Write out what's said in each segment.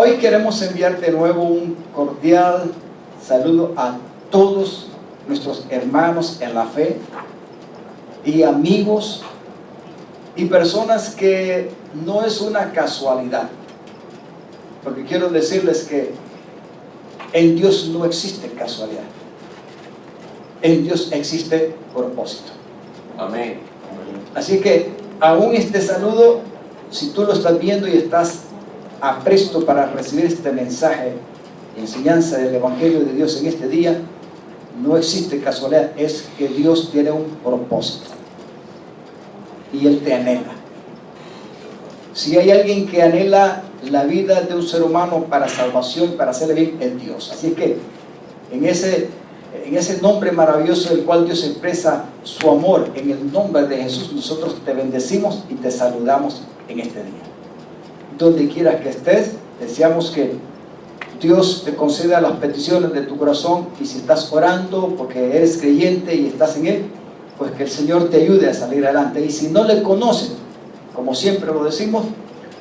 Hoy queremos enviar de nuevo un cordial saludo a todos nuestros hermanos en la fe y amigos y personas que no es una casualidad, porque quiero decirles que en Dios no existe casualidad, en Dios existe propósito. Amén. Así que aún este saludo, si tú lo estás viendo y estás apresto para recibir este mensaje, enseñanza del Evangelio de Dios en este día, no existe casualidad, es que Dios tiene un propósito y Él te anhela. Si hay alguien que anhela la vida de un ser humano para salvación, para hacerle bien, es Dios. Así que en ese nombre maravilloso del cual Dios expresa su amor, en el nombre de Jesús, nosotros te bendecimos y te saludamos en este día. Donde quieras que estés, deseamos que Dios te conceda las peticiones de tu corazón, y si estás orando porque eres creyente y estás en Él, pues que el Señor te ayude a salir adelante. Y si no le conoces, como siempre lo decimos,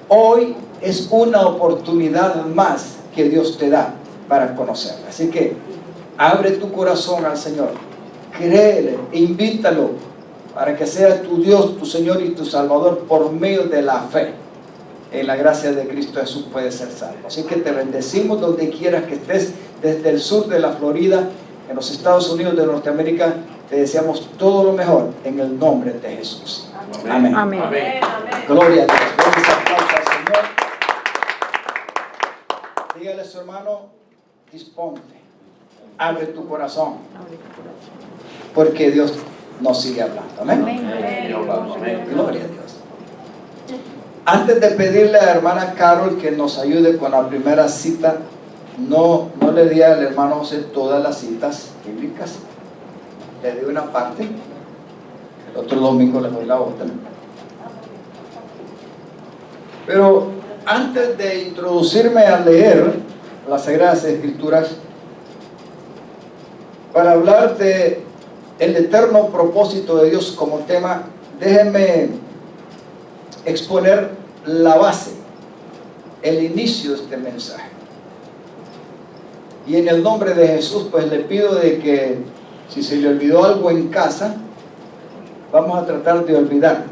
hoy es una oportunidad más que Dios te da para conocerle. Así que abre tu corazón al Señor, créele, invítalo para que sea tu Dios, tu Señor y tu Salvador por medio de la fe. En la gracia de Cristo Jesús puede ser salvo. Así que te bendecimos donde quieras que estés, desde el sur de la Florida, en los Estados Unidos de Norteamérica. Te deseamos todo lo mejor en el nombre de Jesús. Amén. Amén. Amén. Gloria a Dios. Denle ese aplauso al Señor. Dígale a su hermano, disponte, abre tu corazón, porque Dios nos sigue hablando. Amén. Amén. Gloria a Dios. Antes de pedirle a la hermana Carol que nos ayude con la primera cita, no le di al hermano José todas las citas bíblicas, le di una parte, el otro domingo le doy la otra. Pero antes de introducirme a leer las Sagradas Escrituras, para hablar de el eterno propósito de Dios como tema, déjenme exponer la base, el inicio de este mensaje. Y en el nombre de Jesús, pues le pido de que si se le olvidó algo en casa, vamos a tratar de olvidarlo.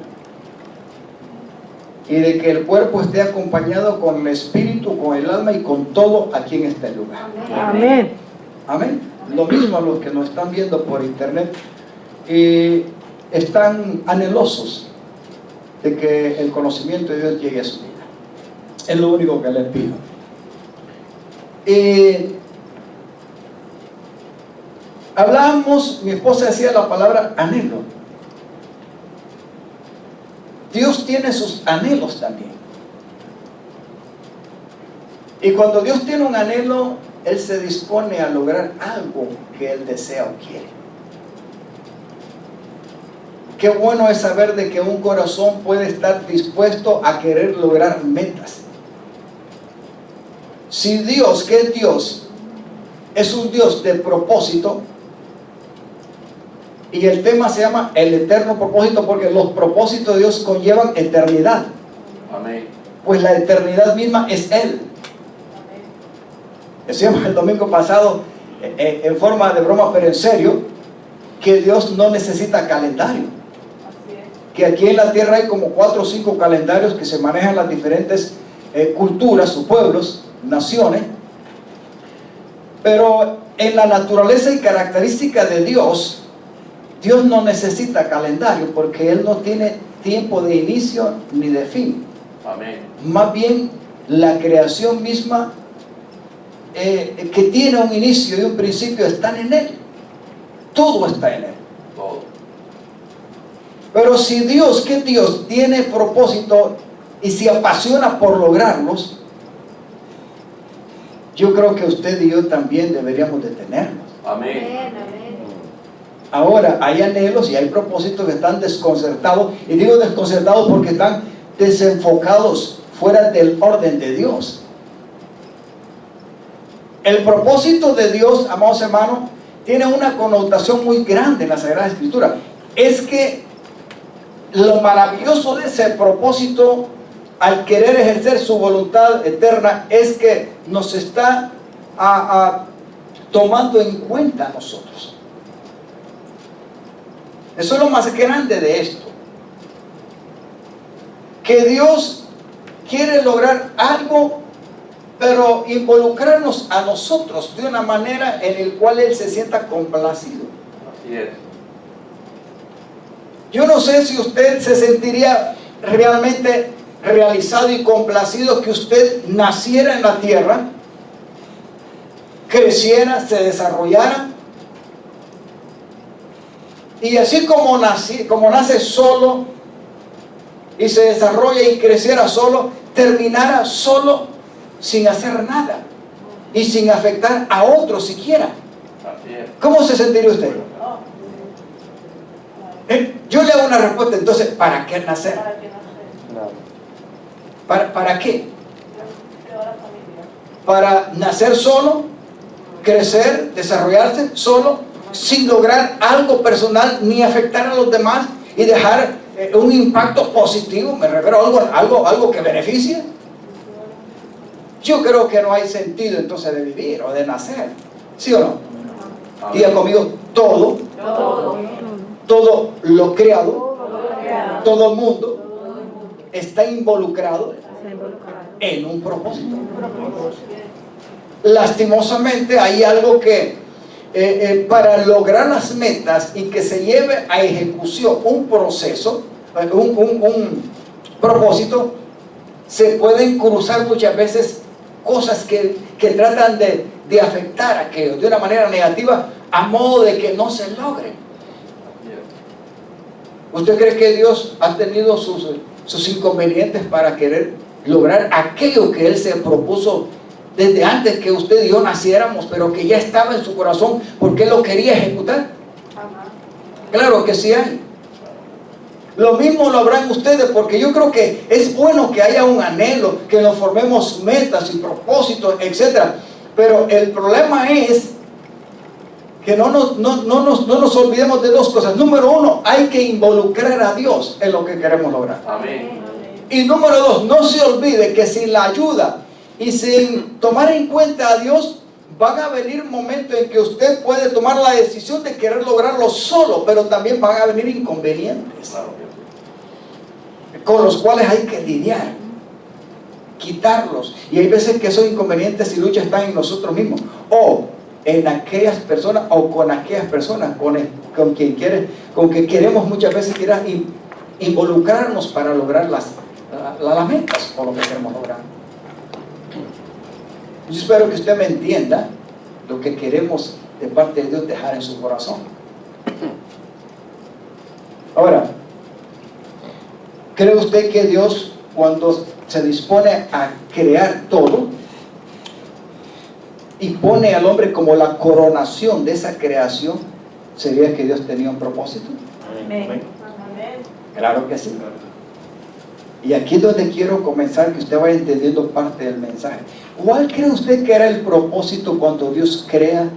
Y de que el cuerpo esté acompañado con el espíritu, con el alma y con todo aquí en este lugar. Amén. Amén. Lo mismo a los que nos están viendo por internet y están anhelosos de que el conocimiento de Dios llegue a su vida. Es lo único que les pido. Hablábamos, mi esposa decía la palabra anhelo. Dios tiene sus anhelos también. Y cuando Dios tiene un anhelo, Él se dispone a lograr algo que Él desea o quiere. Qué bueno es saber de que un corazón puede estar dispuesto a querer lograr metas. Si Dios, que es Dios, es un Dios de propósito, y el tema se llama el eterno propósito porque los propósitos de Dios conllevan eternidad. Amén. Pues la eternidad misma es Él. Decíamos el domingo pasado, en forma de broma pero en serio, que Dios no necesita calendario. Que aquí en la tierra hay como 4 o 5 calendarios que se manejan en las diferentes culturas o pueblos, naciones. Pero en la naturaleza y característica de Dios, Dios no necesita calendario porque Él no tiene tiempo de inicio ni de fin. Amén. Más bien, la creación misma que tiene un inicio y un principio están en Él. Todo está en Él. Todo. Pero si Dios, que Dios tiene propósito y se apasiona por lograrlos, yo creo que usted y yo también deberíamos de tenerlos. Amén. Ahora, hay anhelos y hay propósitos que están desconcertados, y digo desconcertados porque están desenfocados, fuera del orden de Dios. El propósito de Dios, amados hermanos, tiene una connotación muy grande en la Sagrada Escritura. Es que lo maravilloso de ese propósito al querer ejercer su voluntad eterna, es que nos está tomando en cuenta a nosotros. Eso es lo más grande de esto. Que Dios quiere lograr algo, pero involucrarnos a nosotros de una manera en la cual Él se sienta complacido. Así es. Yo no sé si usted se sentiría realmente realizado y complacido que usted naciera en la tierra, creciera, se desarrollara, y así como nace solo y se desarrolla y creciera solo, terminara solo sin hacer nada y sin afectar a otros siquiera. Así es. ¿Cómo se sentiría usted? Yo le hago una respuesta. Entonces, ¿para qué nacer? ¿Para qué? Para nacer solo, crecer, desarrollarse solo, sin lograr algo personal ni afectar a los demás y dejar un impacto positivo. Me refiero a algo que beneficie. Yo creo que no hay sentido entonces de vivir o de nacer. ¿Sí o no? Diga conmigo, todo lo creado, todo el mundo está involucrado en un propósito. Lastimosamente hay algo que para lograr las metas y que se lleve a ejecución un proceso, un propósito, se pueden cruzar muchas veces cosas que tratan de afectar a aquello de una manera negativa, a modo de que no se logre. ¿Usted cree que Dios ha tenido sus inconvenientes para querer lograr aquello que Él se propuso desde antes que usted y yo naciéramos, pero que ya estaba en su corazón porque Él lo quería ejecutar? Claro que sí hay. Lo mismo lo habrán ustedes, porque yo creo que es bueno que haya un anhelo, que nos formemos metas y propósitos, etc. Pero el problema es que no nos olvidemos de dos cosas. Número uno, hay que involucrar a Dios en lo que queremos lograr. Amén. Y número dos, no se olvide que sin la ayuda y sin tomar en cuenta a Dios, van a venir momentos en que usted puede tomar la decisión de querer lograrlo solo, pero también van a venir inconvenientes con los cuales hay que lidiar, quitarlos. Y hay veces que esos inconvenientes y luchas están en nosotros mismos, o en aquellas personas, o con aquellas personas con quien queremos muchas veces involucrarnos para lograr las metas o lo que queremos lograr. Yo espero que usted me entienda lo que queremos de parte de Dios dejar en su corazón. Ahora, ¿cree usted que Dios, cuando se dispone a crear todo y pone al hombre como la coronación de esa creación, sería que Dios tenía un propósito? Amén. Claro que sí. Y aquí es donde quiero comenzar, que usted vaya entendiendo parte del mensaje. ¿Cuál cree usted que era el propósito cuando Dios crea,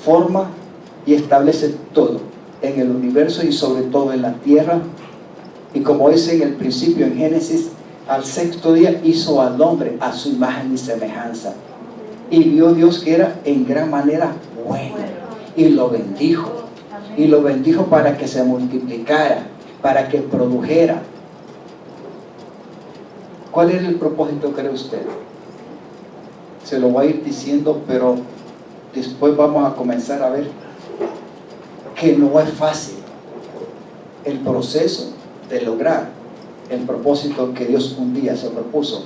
forma y establece todo en el universo y sobre todo en la tierra? Y como dice en el principio en Génesis, al sexto día hizo al hombre a su imagen y semejanza. Y vio Dios que era en gran manera bueno. Y lo bendijo. Y lo bendijo para que se multiplicara, para que produjera. ¿Cuál era el propósito, cree usted? Se lo voy a ir diciendo, pero después vamos a comenzar a ver que no es fácil el proceso de lograr el propósito que Dios un día se propuso,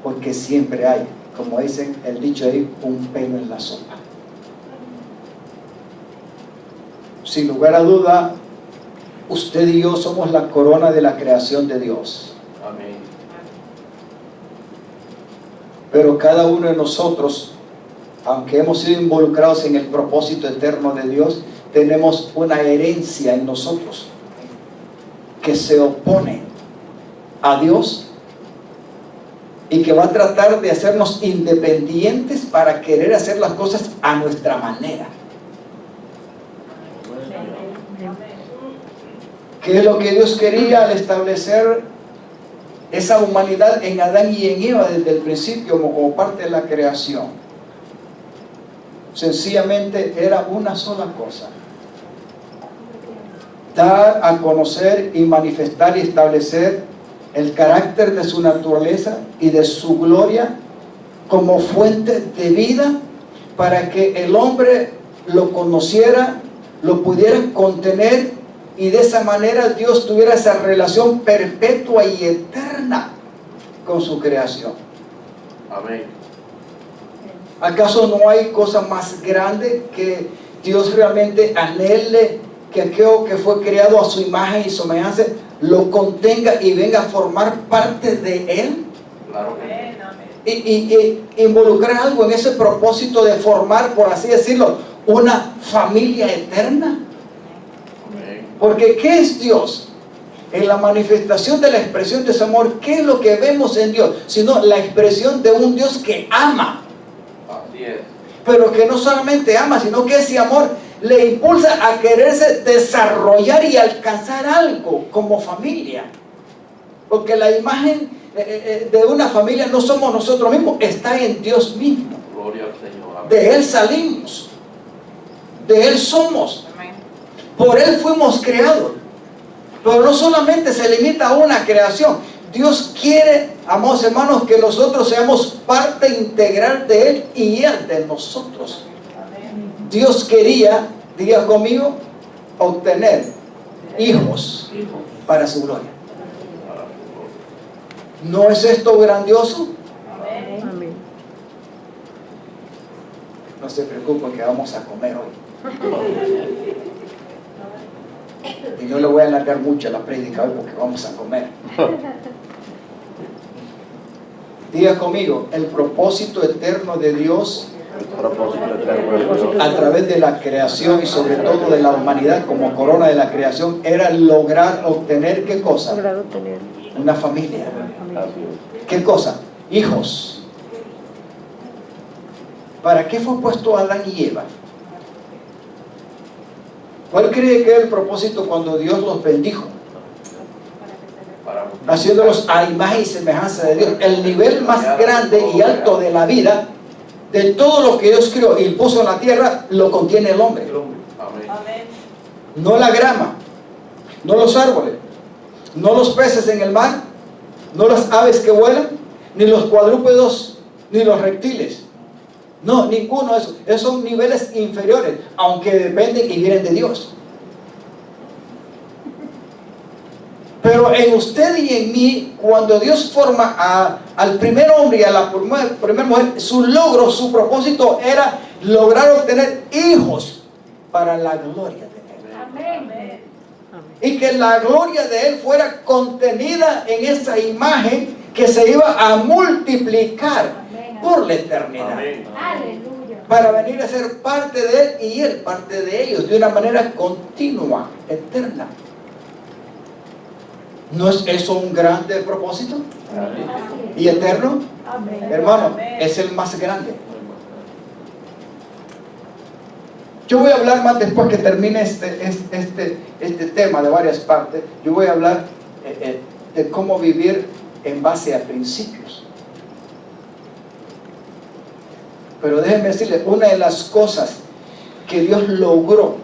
porque siempre hay, como dicen el dicho ahí, un pelo en la sopa. Sin lugar a duda, usted y yo somos la corona de la creación de Dios. Amén. Pero cada uno de nosotros, aunque hemos sido involucrados en el propósito eterno de Dios, tenemos una herencia en nosotros que se opone a Dios y que va a tratar de hacernos independientes para querer hacer las cosas a nuestra manera. ¿Qué es lo que Dios quería al establecer esa humanidad en Adán y en Eva desde el principio como parte de la creación. Sencillamente era una sola cosa: dar a conocer y manifestar y establecer el carácter de su naturaleza y de su gloria como fuente de vida, para que el hombre lo conociera, lo pudiera contener, y de esa manera Dios tuviera esa relación perpetua y eterna con su creación. Amén. ¿Acaso no hay cosa más grande que Dios realmente anhele que aquello que fue creado a su imagen y semejanza lo contenga y venga a formar parte de Él? Claro que sí. Y involucrar algo en ese propósito de formar, por así decirlo, una familia eterna? Amén. Porque ¿qué es Dios? En la manifestación de la expresión de su amor, ¿qué es lo que vemos en Dios? Sino la expresión de un Dios que ama. Así es. Pero que no solamente ama, sino que ese amor le impulsa a quererse desarrollar y alcanzar algo como familia. Porque la imagen de una familia no somos nosotros mismos, está en Dios mismo. Gloria al Señor. Amén. De Él salimos, de Él somos, por Él fuimos creados. Pero no solamente se limita a una creación. Dios quiere, amados hermanos, que nosotros seamos parte integral de Él y Él de nosotros. Dios quería, diga conmigo, obtener hijos para su gloria. ¿No es esto grandioso? Amén. No se preocupen que vamos a comer hoy. Y no le voy a alargar mucho la prédica hoy porque vamos a comer. Diga conmigo, el propósito eterno de Dios El propósito eterno de Dios. a través de la creación y sobre todo de la humanidad como corona de la creación era lograr obtener ¿qué cosa? Logrado tener. Una familia. Así es. ¿Qué cosa? Hijos. ¿Para qué fue puesto Adán y Eva? ¿Cuál cree que es el propósito cuando Dios los bendijo? Para Haciéndolos a imagen y semejanza de Dios. El nivel más grande y alto de la vida, de todo lo que Dios creó y puso en la tierra, lo contiene el hombre. Amén. No la grama, no los árboles, no los peces en el mar, no las aves que vuelan, ni los cuadrúpedos, ni los reptiles. No, ninguno de esos. Esos son niveles inferiores, aunque dependen y vienen de Dios. Pero en usted y en mí, cuando Dios forma al primer hombre y a la primera mujer, su logro, su propósito era lograr obtener hijos para la gloria de Él. Amén. Y que la gloria de Él fuera contenida en esa imagen que se iba a multiplicar por la eternidad. Amén. Aleluya. Para venir a ser parte de Él y Él parte de ellos de una manera continua, eterna. ¿No es eso un grande propósito? ¿Y eterno? Amén. Hermano, es el más grande. Yo voy a hablar más después que termine este tema de varias partes. Yo voy a hablar de cómo vivir en base a principios. Pero déjenme decirles, una de las cosas que Dios logró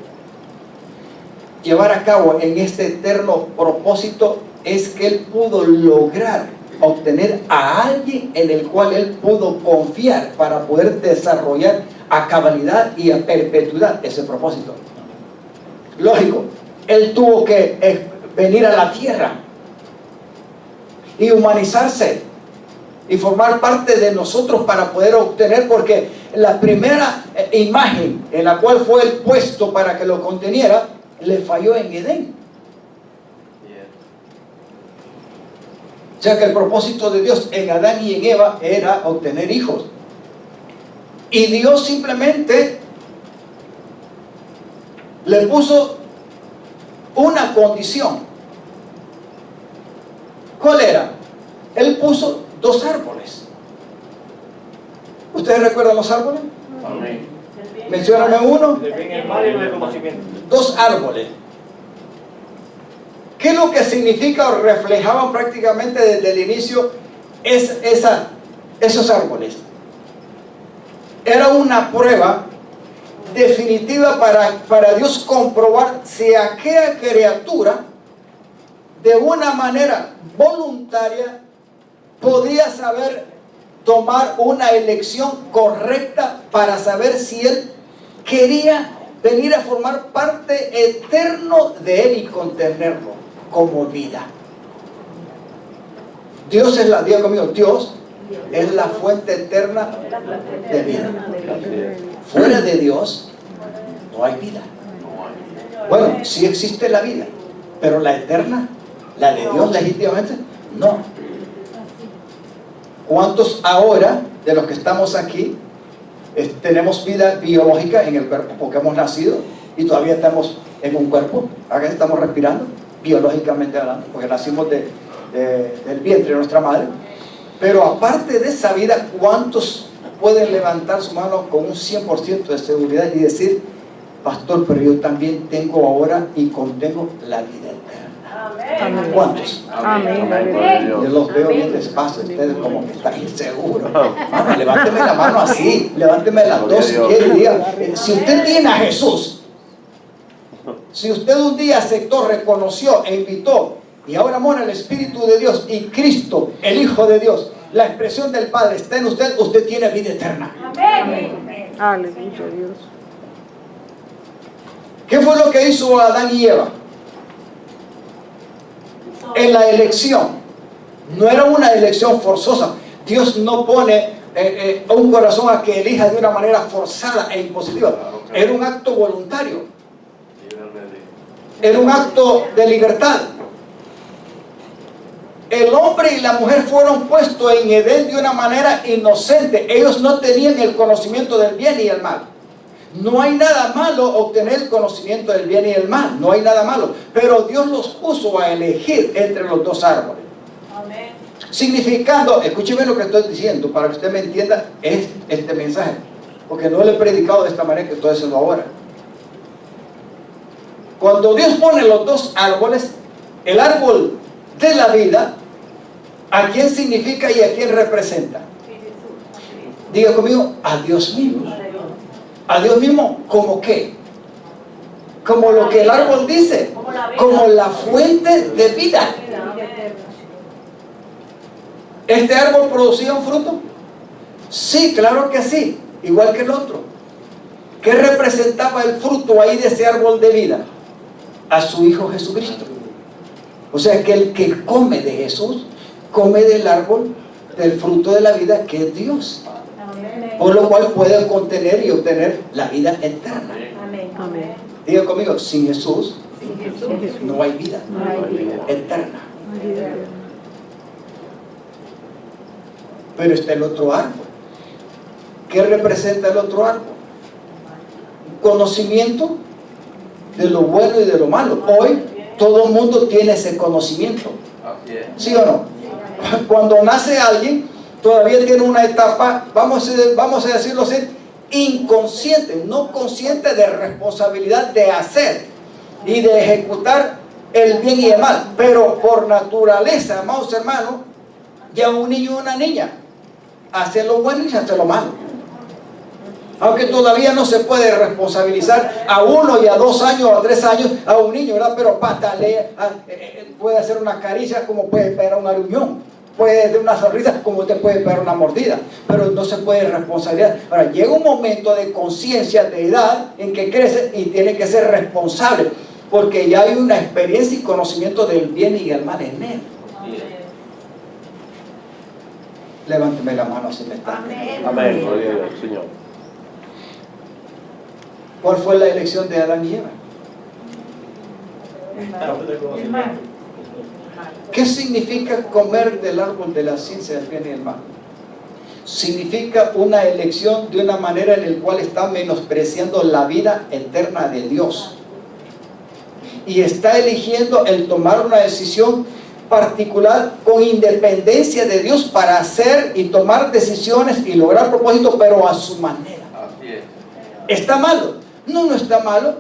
llevar a cabo en este eterno propósito es que Él pudo lograr obtener a alguien en el cual Él pudo confiar para poder desarrollar a cabalidad y a perpetuidad ese propósito. Lógico, Él tuvo que venir a la tierra y humanizarse y formar parte de nosotros para poder obtener, porque la primera imagen en la cual fue el puesto para que lo conteniera le falló en Edén. O sea que el propósito de Dios en Adán y en Eva era obtener hijos. Y Dios simplemente le puso una condición. ¿Cuál era? Él puso 2 árboles. ¿Ustedes recuerdan los árboles? Amén. Mencióname uno. 2 árboles. 2 árboles. ¿Qué es lo que significa o reflejaban prácticamente desde el inicio esos árboles? Era una prueba definitiva para Dios comprobar si aquella criatura de una manera voluntaria podía saber tomar una elección correcta para saber si él quería venir a formar parte eterno de él y contenerlo como vida. Dios es diga conmigo, Dios es la fuente eterna de vida. Fuera de Dios no hay vida. Bueno, sí existe la vida, pero la eterna, la de Dios legítimamente, no. ¿Cuántos ahora de los que estamos aquí tenemos vida biológica en el cuerpo? Porque hemos nacido y todavía estamos en un cuerpo. Acá estamos respirando, biológicamente hablando, porque nacimos del vientre de nuestra madre. Pero aparte de esa vida, ¿cuántos pueden levantar su mano con un 100% de seguridad y decir, pastor, pero yo también tengo ahora y contengo la vida eterna? Amén. ¿Cuántos? Amén. Yo los veo bien despacio, ustedes como que están inseguros. Mano, levánteme la mano así, levánteme las dos si quiere y diga, si usted tiene a Jesús, si usted un día aceptó, reconoció e invitó, y ahora mora el Espíritu de Dios y Cristo, el Hijo de Dios, la expresión del Padre está en usted, usted tiene vida eterna. Amén. Aleluya, Dios. ¿Qué fue lo que hizo Adán y Eva? En la elección, no era una elección forzosa. Dios no pone un corazón a que elija de una manera forzada e impositiva. Era un acto voluntario. Era un acto de libertad. El hombre y la mujer fueron puestos en Edén de una manera inocente. Ellos no tenían el conocimiento del bien y el mal. No hay nada malo obtener el conocimiento del bien y el mal. No hay nada malo. Pero Dios los puso a elegir entre los dos árboles. Amén. Significando, escúcheme lo que estoy diciendo para que usted me entienda este mensaje. Porque no lo he predicado de esta manera que estoy haciendo ahora. Cuando Dios pone los dos árboles, el árbol de la vida, ¿a quién significa y a quién representa? Diga conmigo, a Dios mismo. A Dios mismo, ¿como qué? Como lo que el árbol dice, como la fuente de vida. ¿Este árbol producía un fruto? Sí, claro que sí, igual que el otro. ¿Qué representaba el fruto ahí de ese árbol de vida? A su Hijo Jesucristo. O sea que el que come de Jesús, come del árbol, del fruto de la vida que es Dios. Por lo cual puede contener y obtener la vida eterna. Amén. Diga conmigo, sin Jesús no hay vida eterna. Pero está el otro árbol. ¿Qué representa el otro árbol? Conocimiento de lo bueno y de lo malo. Hoy todo el mundo tiene ese conocimiento. ¿Sí o no? Cuando nace alguien, todavía tiene una etapa, vamos a decirlo así, inconsciente, no consciente de responsabilidad de hacer y de ejecutar el bien y el mal. Pero por naturaleza, amados hermanos, ya un niño y una niña hace lo bueno y hace lo malo. Aunque todavía no se puede responsabilizar a 1 y a 2 años o a 3 años a un niño, ¿verdad? Pero patalea, puede hacer una caricia como puede pegar un aruñón, puede dar una sonrisa como te puede pegar una mordida, pero no se puede responsabilizar. Ahora, llega un momento de conciencia, de edad, en que crece y tiene que ser responsable, porque ya hay una experiencia y conocimiento del bien y el mal en él. Levánteme la mano si me está. Amén. Gloria a Dios, Señor. ¿Cuál fue la elección de Adán y Eva? ¿Qué significa comer del árbol de la ciencia del bien y del mal? Significa una elección de una manera en la cual está menospreciando la vida eterna de Dios. Y está eligiendo el tomar una decisión particular con independencia de Dios para hacer y tomar decisiones y lograr propósitos, pero a su manera. Así es. ¿Está malo? No, no está malo.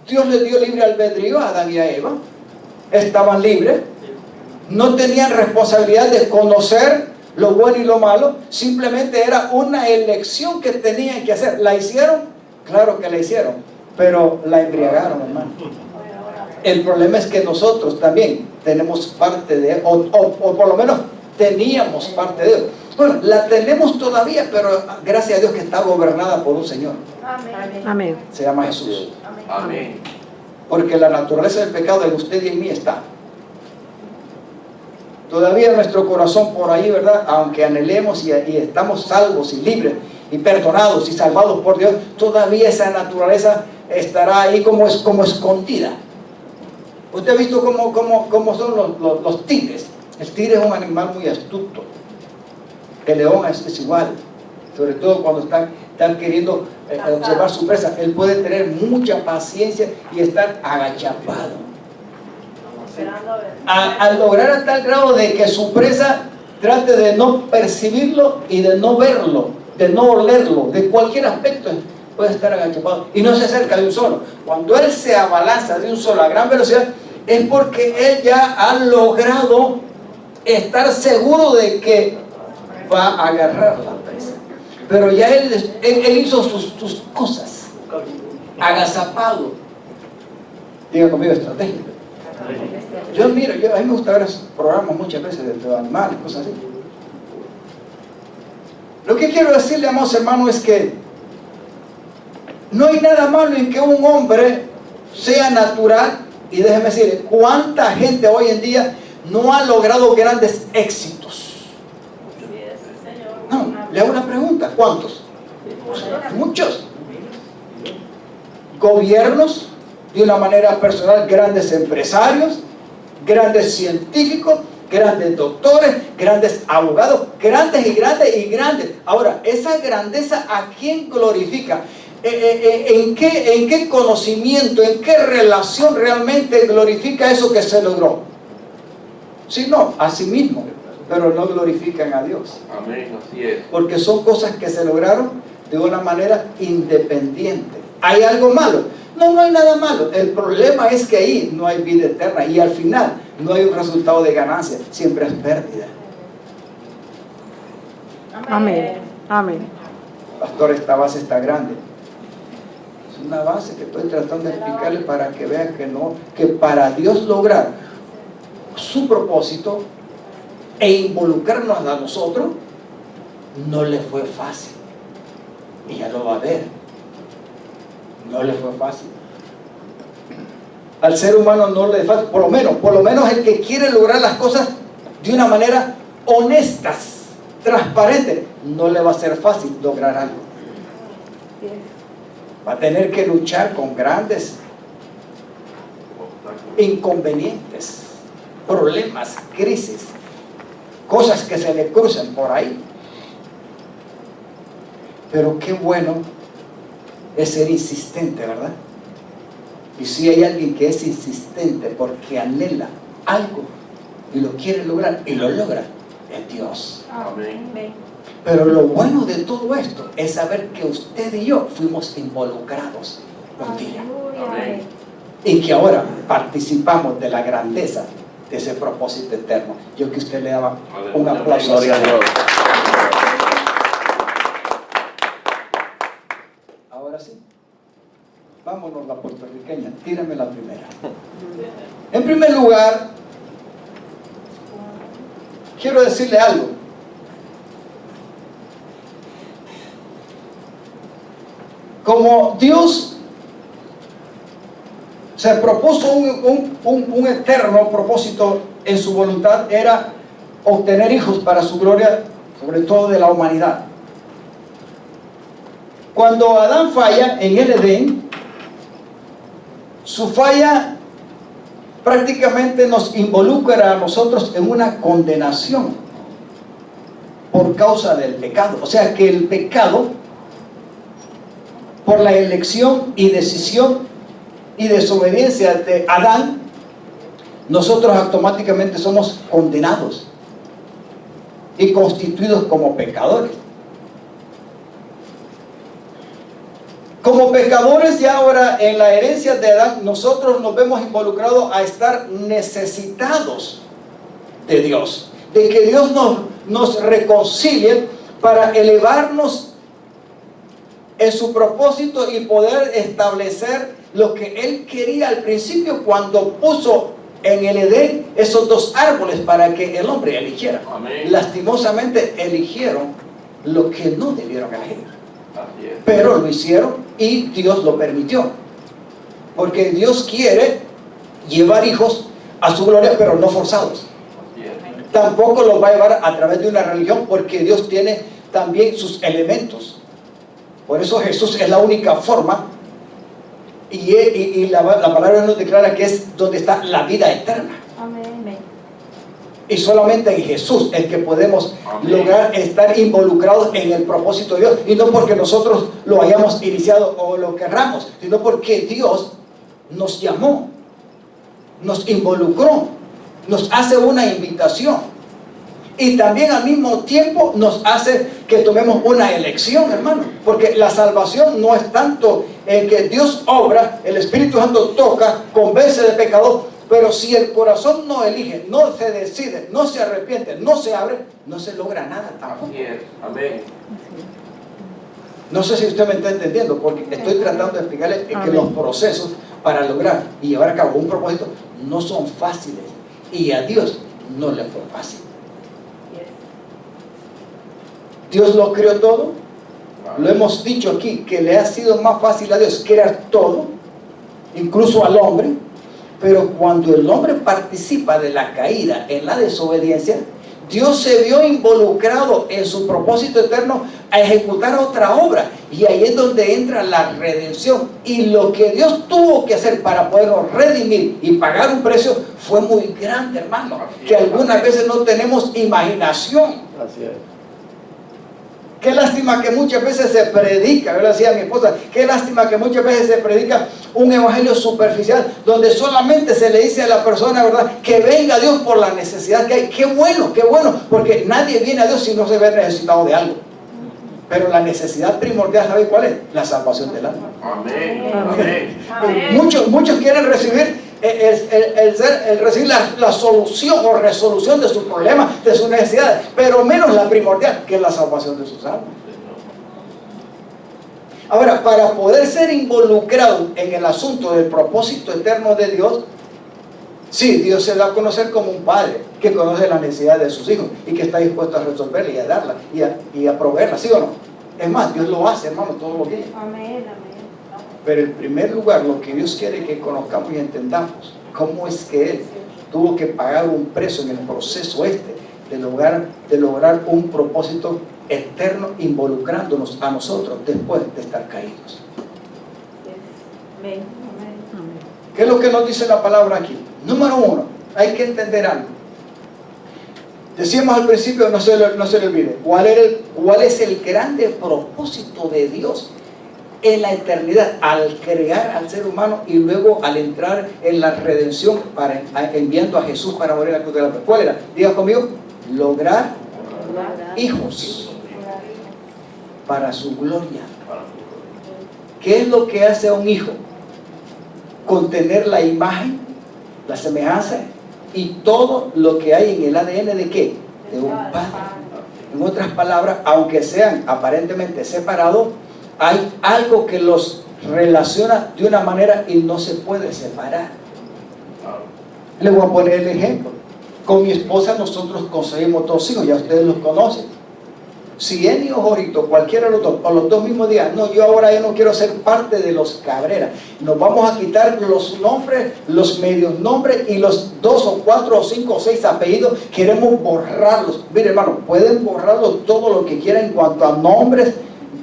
Dios le dio libre albedrío a Adán y a Eva. estaban libres, no tenían responsabilidad de conocer lo bueno y lo malo, simplemente era una elección que tenían que hacer. ¿La hicieron? Claro que la hicieron, pero la embriagaron, hermano. El problema es que nosotros también tenemos parte de, o por lo menos teníamos parte de Dios. Bueno, la tenemos todavía, pero gracias a Dios que está gobernada por un Señor. Amén. Amén. Se llama Jesús. Amén. Porque la naturaleza del pecado en usted y en mí está. Todavía nuestro corazón por ahí, ¿verdad? Aunque anhelemos y estamos salvos y libres y perdonados y salvados por Dios, todavía esa naturaleza estará ahí como escondida. Usted ha visto cómo son los tigres. El tigre es un animal muy astuto. El león es igual. Sobre todo cuando están queriendo observar su presa. Él puede tener mucha paciencia y estar agachapado. Al lograr a tal grado de que su presa trate de no percibirlo y de no verlo, de no olerlo, de cualquier aspecto, puede estar agachapado y no se acerca de un solo. Cuando él se abalanza de un solo a gran velocidad, es porque él ya ha logrado estar seguro de que va a agarrar la presa. Pero ya él hizo sus cosas, agazapado. Diga conmigo, estrategia. A mí me gusta ver esos programas muchas veces de animales, cosas así. Lo que quiero decirle, amados hermanos, es que no hay nada malo en que un hombre sea natural. Y déjeme decirle, ¿cuánta gente hoy en día no ha logrado grandes éxitos? No, le hago una pregunta, ¿cuántos? Muchos. Gobiernos, de una manera personal, grandes empresarios, grandes científicos, grandes doctores, grandes abogados, grandes y grandes y grandes. Ahora, esa grandeza, ¿a quién glorifica? ¿En qué conocimiento, en qué relación realmente glorifica eso que se logró? Si no, a sí mismo, pero no glorifican a Dios. Amén, así es. Porque son cosas que se lograron de una manera independiente. ¿Hay algo malo? No hay nada malo. El problema es que ahí no hay vida eterna y al final no hay un resultado de ganancia, siempre es pérdida. Amén. Amén. Pastor, esta base está grande. Es una base que estoy tratando de explicarle para que vean que para Dios lograr su propósito e involucrarnos a nosotros, no le fue fácil. Y ya lo va a ver. No le fue fácil. Al ser humano no le fue fácil, por lo menos el que quiere lograr las cosas de una manera honestas, transparente, no le va a ser fácil lograr algo. Va a tener que luchar con grandes inconvenientes, problemas, crisis, cosas que se le cruzan por ahí. Pero qué bueno es ser insistente, ¿verdad? Y si hay alguien que es insistente porque anhela algo y lo quiere lograr y lo logra, es Dios. Amén. Pero lo bueno de todo esto es saber que usted y yo fuimos involucrados un día. Amén. Y que ahora participamos de la grandeza de ese propósito eterno. Yo que usted le daba un aplauso. Gloria a Dios. Ahora sí, vámonos la puertorriqueña, tírame la primera. En primer lugar, quiero decirle algo. Como Dios se propuso un eterno propósito en su voluntad, era obtener hijos para su gloria, sobre todo de la humanidad. Cuando Adán falla en el Edén, su falla prácticamente nos involucra a nosotros en una condenación por causa del pecado. O sea que el pecado, por la elección y decisión y desobediencia de Adán, nosotros automáticamente somos condenados y constituidos como pecadores. Como pecadores ya ahora en la herencia de Adán, nosotros nos vemos involucrados a estar necesitados de Dios, de que Dios nos reconcilie para elevarnos en su propósito y poder establecer lo que Él quería al principio cuando puso en el Edén esos dos árboles para que el hombre eligiera. Amén. Lastimosamente eligieron lo que no debieron elegir. Así es. Pero lo hicieron y Dios lo permitió. Porque Dios quiere llevar hijos a su gloria, pero no forzados. Así es. Tampoco los va a llevar a través de una religión, porque Dios tiene también sus elementos. Por eso Jesús es la única forma. Y la palabra nos declara que es donde está la vida eterna. Amén. Y solamente en Jesús es que podemos Amén. lograr estar involucrados en el propósito de Dios. Y no porque nosotros lo hayamos iniciado o lo querramos, sino porque Dios nos llamó, nos involucró, nos hace una invitación. Y también al mismo tiempo nos hace que tomemos una elección, hermano. Porque la salvación no es tanto en que Dios obra, el Espíritu Santo toca, convence de pecado. Pero si el corazón no elige, no se decide, no se arrepiente, no se abre, no se logra nada tampoco. Así es. Amén. No sé si usted me está entendiendo, porque estoy tratando de explicarle que Amén. los procesos para lograr y llevar a cabo un propósito no son fáciles. Y a Dios no le fue fácil. Dios lo creó todo. Lo hemos dicho aquí, que le ha sido más fácil a Dios crear todo, incluso al hombre. Pero cuando el hombre participa de la caída en la desobediencia, Dios se vio involucrado en su propósito eterno a ejecutar otra obra. Y ahí es donde entra la redención. Y lo que Dios tuvo que hacer para podernos redimir y pagar un precio fue muy grande, hermano. Que algunas veces no tenemos imaginación. Así es. Qué lástima que muchas veces se predica, yo le decía a mi esposa, qué lástima que muchas veces se predica un evangelio superficial, donde solamente se le dice a la persona, ¿verdad?, que venga a Dios por la necesidad que hay. Qué bueno, porque nadie viene a Dios si no se ve necesitado de algo. Pero la necesidad primordial, ¿sabe cuál es? La salvación del alma. Amén. Amén. Muchos quieren recibir el recibir la solución o resolución de sus problemas, de sus necesidades, pero menos la primordial, que es la salvación de sus almas. Ahora, para poder ser involucrado en el asunto del propósito eterno de Dios, sí, Dios se da a conocer como un padre que conoce las necesidades de sus hijos y que está dispuesto a resolverla y a darla y a proveerla, ¿sí o no? Es más, Dios lo hace, hermano, todos los días. Amén. Pero en primer lugar, lo que Dios quiere que conozcamos y entendamos, cómo es que Él tuvo que pagar un precio en el proceso de lograr un propósito eterno, involucrándonos a nosotros después de estar caídos. Amén. ¿Qué es lo que nos dice la palabra aquí? Número uno, hay que entender algo. Decíamos al principio, no se le olvide, ¿cuál es el grande propósito de Dios en la eternidad al crear al ser humano y luego al entrar en la redención enviando a Jesús para morir en la cruz de la cruz? ¿Cuál era? Diga conmigo, lograr hijos para su gloria. ¿Qué es lo que hace a un hijo? Contener la imagen, la semejanza y todo lo que hay en el ADN ¿de qué? De un padre. En otras palabras, aunque sean aparentemente separados, hay algo que los relaciona de una manera y no se puede separar. Le voy a poner el ejemplo. Con mi esposa nosotros conseguimos 2 hijos, ya ustedes los conocen. Si es hijo ahorita, cualquiera de los dos, o los dos mismos días, no, yo ahora ya no quiero ser parte de los Cabrera. Nos vamos a quitar los nombres, los medios nombres y los 2 o 4 o 5 o 6 apellidos, queremos borrarlos. Mire, hermano, pueden borrarlo todo lo que quieran en cuanto a nombres,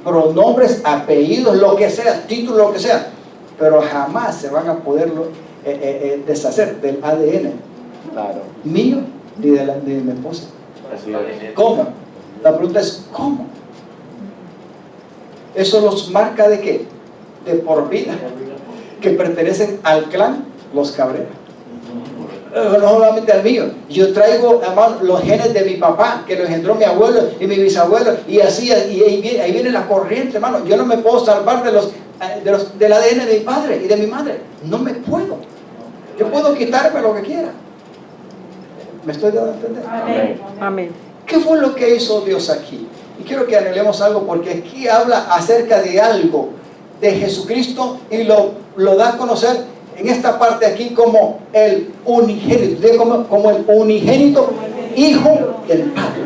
pronombres, apellidos, lo que sea, título, lo que sea, pero jamás se van a poderlo deshacer del ADN mío ni de mi esposa. Así es. ¿Cómo? La pregunta es ¿cómo? Eso los marca ¿de qué? De por vida, que pertenecen al clan Los Cabrera. no solamente al mío. Yo traigo, hermano, los genes de mi papá, que lo engendró mi abuelo y mi bisabuelo, y así, y ahí viene la corriente, hermano. Yo no me puedo salvar del ADN de mi padre y de mi madre. No me puedo. Yo puedo quitarme lo que quiera. ¿Me estoy dando a entender? Amén. Amén. ¿Qué fue lo que hizo Dios aquí? Y quiero que anhelemos algo, porque aquí habla acerca de algo de Jesucristo y lo da a conocer en esta parte aquí como el unigénito, como el unigénito Hijo del Padre.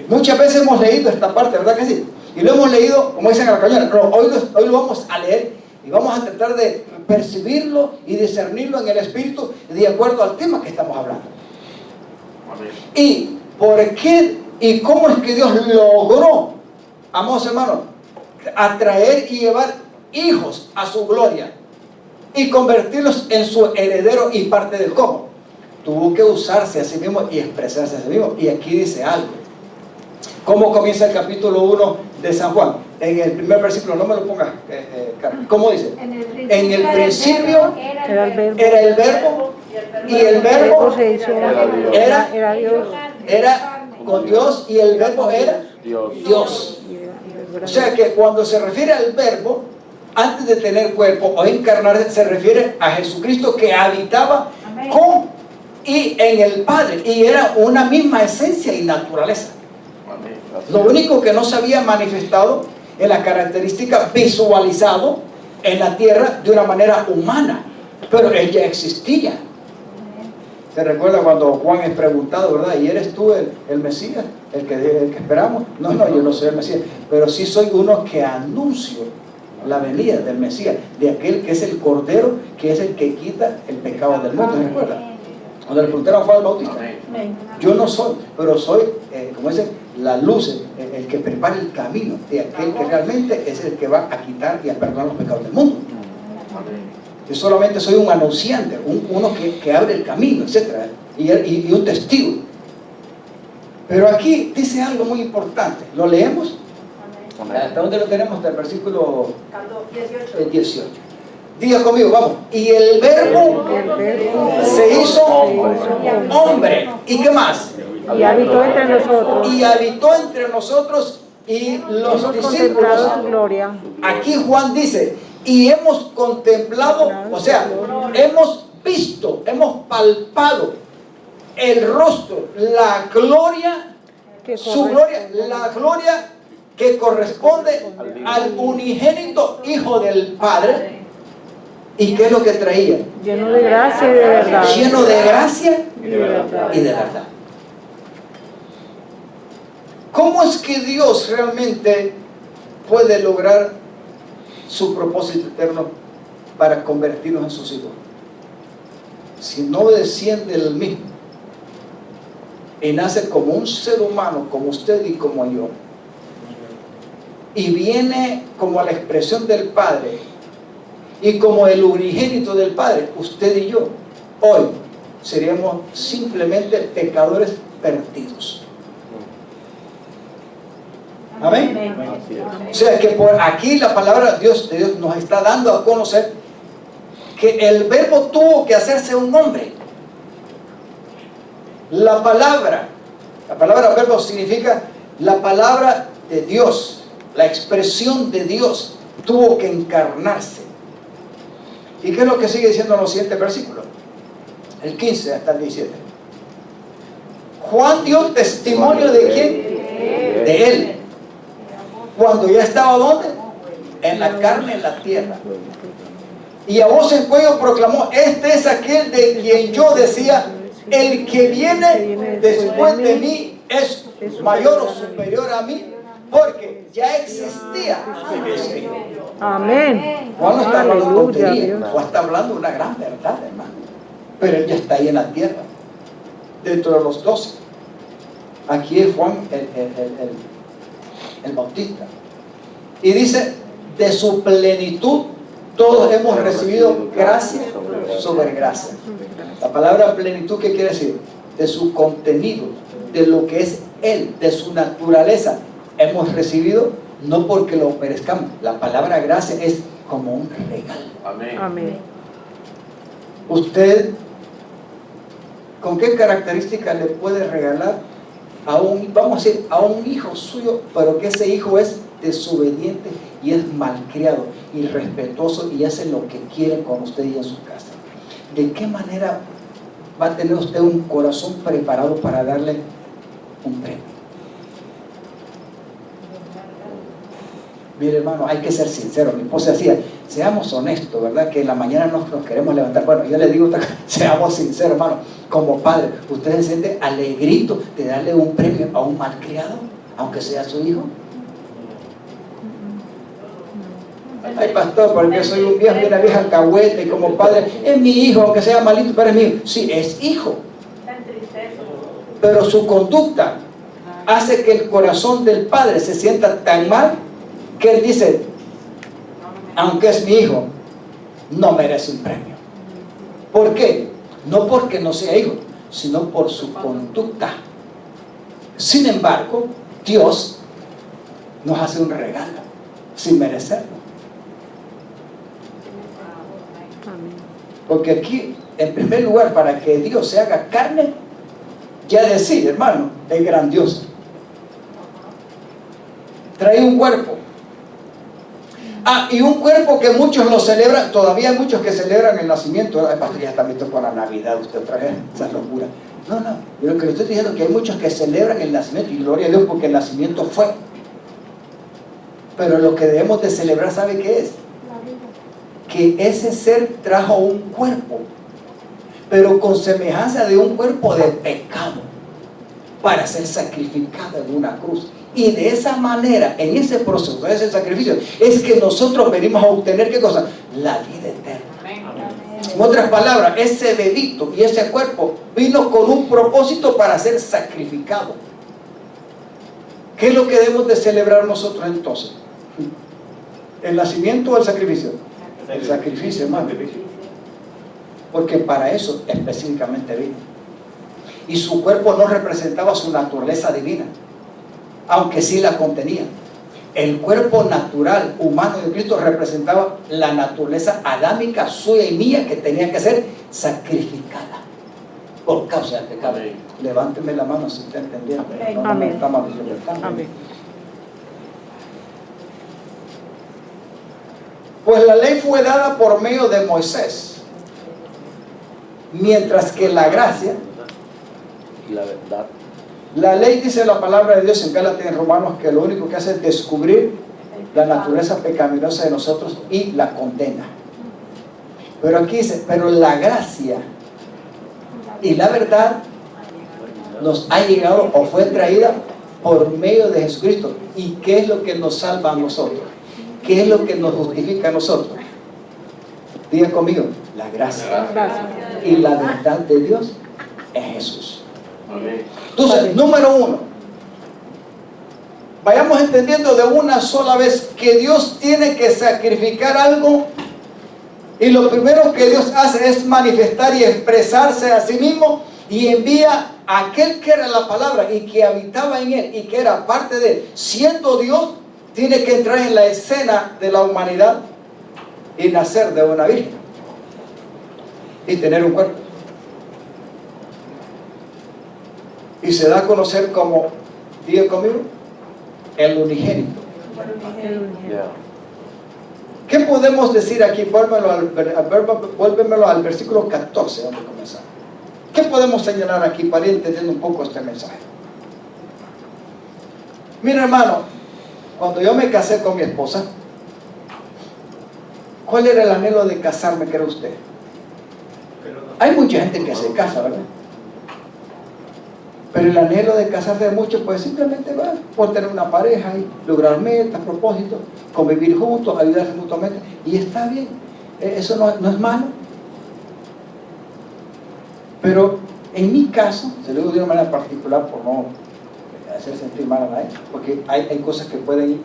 Muchas veces hemos leído esta parte, ¿verdad que sí? Y lo hemos leído, como dicen en la cañona, pero hoy lo vamos a leer y vamos a tratar de percibirlo y discernirlo en el Espíritu de acuerdo al tema que estamos hablando. ¿Y por qué y cómo es que Dios logró, amados hermanos, atraer y llevar hijos a su gloria y convertirlos en su heredero y parte del cómo? Tuvo que usarse a sí mismo y expresarse a sí mismo. Y aquí dice algo. ¿Cómo comienza el capítulo 1 de San Juan? En el primer versículo, no me lo pongas, Carmen. ¿Cómo dice? En el principio Era el verbo. era el verbo, y el verbo se hizo era Dios. era con Dios, y el verbo era Dios. O sea que cuando se refiere al verbo, antes de tener cuerpo o encarnarse, se refiere a Jesucristo, que habitaba con y en el Padre, y era una misma esencia y naturaleza. Lo único que no se había manifestado en la característica visualizado en la tierra de una manera humana, pero él ya existía. ¿Se recuerda cuando Juan es preguntado, verdad? ¿Y eres tú el Mesías, el que esperamos? No, yo no soy el Mesías, pero sí soy uno que anuncio la venida del Mesías, de aquel que es el Cordero, que es el que quita el pecado del mundo. ¿Se recuerda? Cuando le preguntaron a Juan el Bautista, yo no soy, pero soy, como dice, la luz, el que prepara el camino de aquel que realmente es el que va a quitar y a perdonar los pecados del mundo. Yo solamente soy un anunciante, uno que abre el camino, etc. Y un testigo. Pero aquí dice algo muy importante. ¿Lo leemos? ¿Hasta dónde lo tenemos? Hasta el versículo 18. Diga conmigo, vamos. Y el verbo se hizo hombre. ¿Y qué más? Y habitó entre nosotros. Y habitó entre nosotros, y los Hemos discípulos. contemplado su gloria. Aquí Juan dice, y hemos contemplado, o sea, hemos visto, hemos palpado el rostro, la gloria, su gloria, la gloria que corresponde al unigénito Hijo del Padre. ¿Y qué es lo que traía? Lleno de gracia y de verdad. Lleno de gracia Y de verdad. y de verdad. ¿Cómo es que Dios realmente puede lograr su propósito eterno para convertirnos en sus hijos? Si no desciende del mismo y nace como un ser humano, como usted y como yo, y viene como la expresión del Padre y como el unigénito del Padre, usted y yo, hoy seríamos simplemente pecadores perdidos. Amén. O sea que por aquí la palabra de Dios nos está dando a conocer que el verbo tuvo que hacerse un hombre. La palabra verbo significa la palabra de Dios, la expresión de Dios tuvo que encarnarse. ¿Y qué es lo que sigue diciendo en los siguientes versículos? El 15 hasta el 17. Juan dio testimonio de quién? De él. Cuando ya estaba ¿dónde? En la carne, en la tierra. Y a voz en cuello proclamó: este es aquel de quien yo decía, el que viene después de mí es mayor o superior a mí, porque ya existía antes que yo. Amén. Juan no está hablando Aleluya, tontería, Dios. Juan está hablando una gran verdad, hermano. Pero él ya está ahí en la tierra, dentro de los 12. Aquí es Juan el Bautista. Y dice, de su plenitud todos hemos recibido gracia sobre gracia. La palabra plenitud, ¿qué quiere decir? De su contenido, de lo que es él, de su naturaleza. Hemos recibido no porque lo merezcamos. La palabra gracia es como un regalo. Amén. Amén. Usted ¿Con qué características le puede regalar a un, vamos a decir, a un hijo suyo, pero que ese hijo es desobediente y es malcriado, irrespetuoso y hace lo que quiere con usted y en su casa? ¿De qué manera va a tener usted un corazón preparado para darle un premio? Mire, hermano, hay que ser sincero. Mi esposa decía, seamos honestos, ¿verdad? Que en la mañana nos queremos levantar. Bueno, yo le digo, seamos sinceros, hermano. Como padre, ¿usted se siente alegrito de darle un premio a un malcriado, aunque sea su hijo? Ay, pastor, porque soy un viejo y una vieja alcahueta y como padre, es mi hijo, aunque sea malito, pero es mi hijo. Sí, es hijo. Pero su conducta hace que el corazón del padre se sienta tan mal que él dice, aunque es mi hijo, no merece un premio. ¿Por qué? No porque no sea hijo, sino por su conducta. Sin embargo, Dios nos hace un regalo sin merecerlo. Porque aquí, en primer lugar, para que Dios se haga carne, ya decir, hermano, es grandioso. Trae un cuerpo. Y un cuerpo que muchos lo celebran, todavía hay muchos que celebran el nacimiento. El pastor ya está visto con la Navidad, usted otra vez, esa locura. No, yo lo que le estoy diciendo es que hay muchos que celebran el nacimiento, y gloria a Dios porque el nacimiento fue. Pero lo que debemos de celebrar, ¿sabe qué es? Que ese ser trajo un cuerpo, pero con semejanza de un cuerpo de pecado, para ser sacrificado en una cruz. Y de esa manera, en ese proceso, de ese sacrificio, es que nosotros venimos a obtener, ¿qué cosa? La vida eterna. En otras palabras, ese bebito y ese cuerpo vino con un propósito para ser sacrificado. ¿Qué es lo que debemos de celebrar nosotros entonces? ¿El nacimiento o el sacrificio? El sacrificio, hermano. Porque para eso específicamente vino. Y su cuerpo no representaba su naturaleza divina, aunque sí la contenía. El cuerpo natural humano de Cristo representaba la naturaleza adámica suya y mía, que tenía que ser sacrificada por causa del pecado. Levánteme la mano si usted entendía. Amén. Estamos libertando. Amén. Pues la ley fue dada por medio de Moisés, mientras que la gracia y la verdad. La ley, dice la palabra de Dios en Gálatas y en Romanos, que lo único que hace es descubrir la naturaleza pecaminosa de nosotros y la condena. Pero aquí dice, pero la gracia y la verdad nos ha llegado o fue traída por medio de Jesucristo. ¿Y qué es lo que nos salva a nosotros? ¿Qué es lo que nos justifica a nosotros? Diga conmigo, la gracia. Y la verdad de Dios es Jesús. Entonces, número uno, vayamos entendiendo de una sola vez que Dios tiene que sacrificar algo, y lo primero que Dios hace es manifestar y expresarse a sí mismo, y envía a aquel que era la palabra y que habitaba en él y que era parte de él. Siendo Dios, tiene que entrar en la escena de la humanidad y nacer de una virgen y tener un cuerpo. Y se da a conocer como, diga conmigo, el unigénito. ¿Qué podemos decir aquí? Vuélvemelo al versículo 14, donde comenzamos. ¿Qué podemos señalar aquí para ir entendiendo un poco este mensaje? Mira, hermano, cuando yo me casé con mi esposa, ¿cuál era el anhelo de casarme, cree usted? Hay mucha gente que se casa, ¿verdad? Pero el anhelo de casarse de muchos, pues simplemente va por tener una pareja y lograr metas, propósitos, convivir juntos, ayudarse mutuamente. Y está bien, eso no es malo. Pero en mi caso, se lo digo de una manera particular por no hacer sentir mal a nadie, porque hay cosas que pueden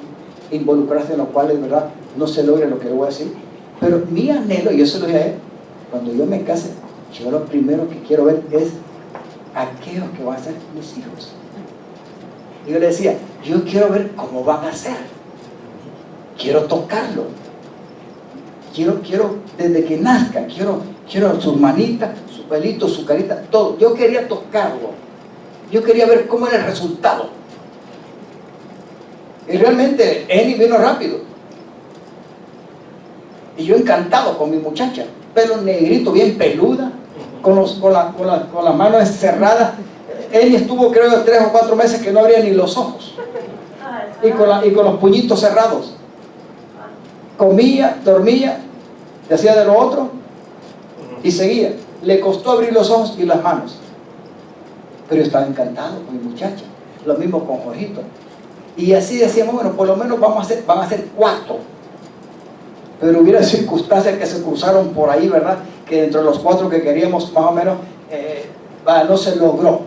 involucrarse en las cuales, ¿verdad?, no se logra lo que le voy a decir. Pero mi anhelo, y yo se lo dije a él, cuando yo me case, yo lo primero que quiero ver es aquellos que van a ser mis hijos. Y yo le decía, yo quiero ver cómo van a ser, quiero tocarlo, quiero desde que nazcan, quiero sus manitas, su pelitos, su carita, todo. Yo quería tocarlo. Yo quería ver cómo era el resultado. Y realmente Eni vino rápido. Y yo encantado con mi muchacha, pelo negrito, bien peluda, con las manos encerradas. Eni estuvo creo 3 o 4 meses que no abría ni los ojos. Y con los puñitos cerrados. Comía, dormía, hacía de lo otro y seguía. Le costó abrir los ojos y las manos. Pero yo estaba encantado con mi muchacha. Lo mismo con Jorgito. Y así decíamos, bueno, por lo menos van a ser 4. Pero hubiera circunstancias que se cruzaron por ahí, ¿verdad? Que dentro de los 4 que queríamos, más o menos, no se logró.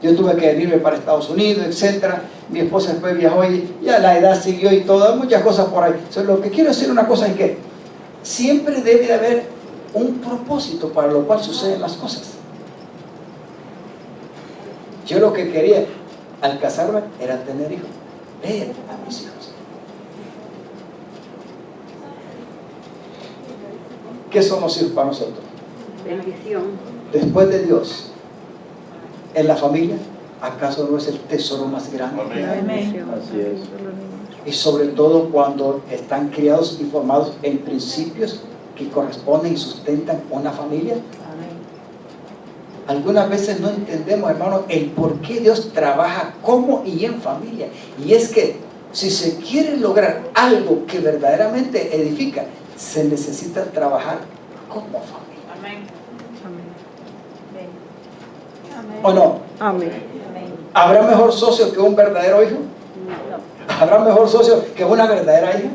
Yo tuve que venirme para Estados Unidos, etcétera. Mi esposa después viajó y ya la edad siguió y todo, muchas cosas por ahí. Entonces, lo que quiero decir una cosa es que siempre debe de haber un propósito para lo cual suceden las cosas. Yo lo que quería al casarme era tener hijos, ver a mis hijos. ¿Qué son los hijos para nosotros? Bendición. Después de Dios, en la familia, ¿acaso no es el tesoro más grande? Amén. Así es. Y sobre todo cuando están criados y formados en principios que corresponden y sustentan una familia. Algunas veces no entendemos, hermanos, el por qué Dios trabaja como y en familia. Y es que si se quiere lograr algo que verdaderamente edifica, se necesita trabajar como familia. Amén. ¿O no? Amén. ¿Habrá mejor socio que un verdadero hijo? ¿Habrá mejor socio que una verdadera hija?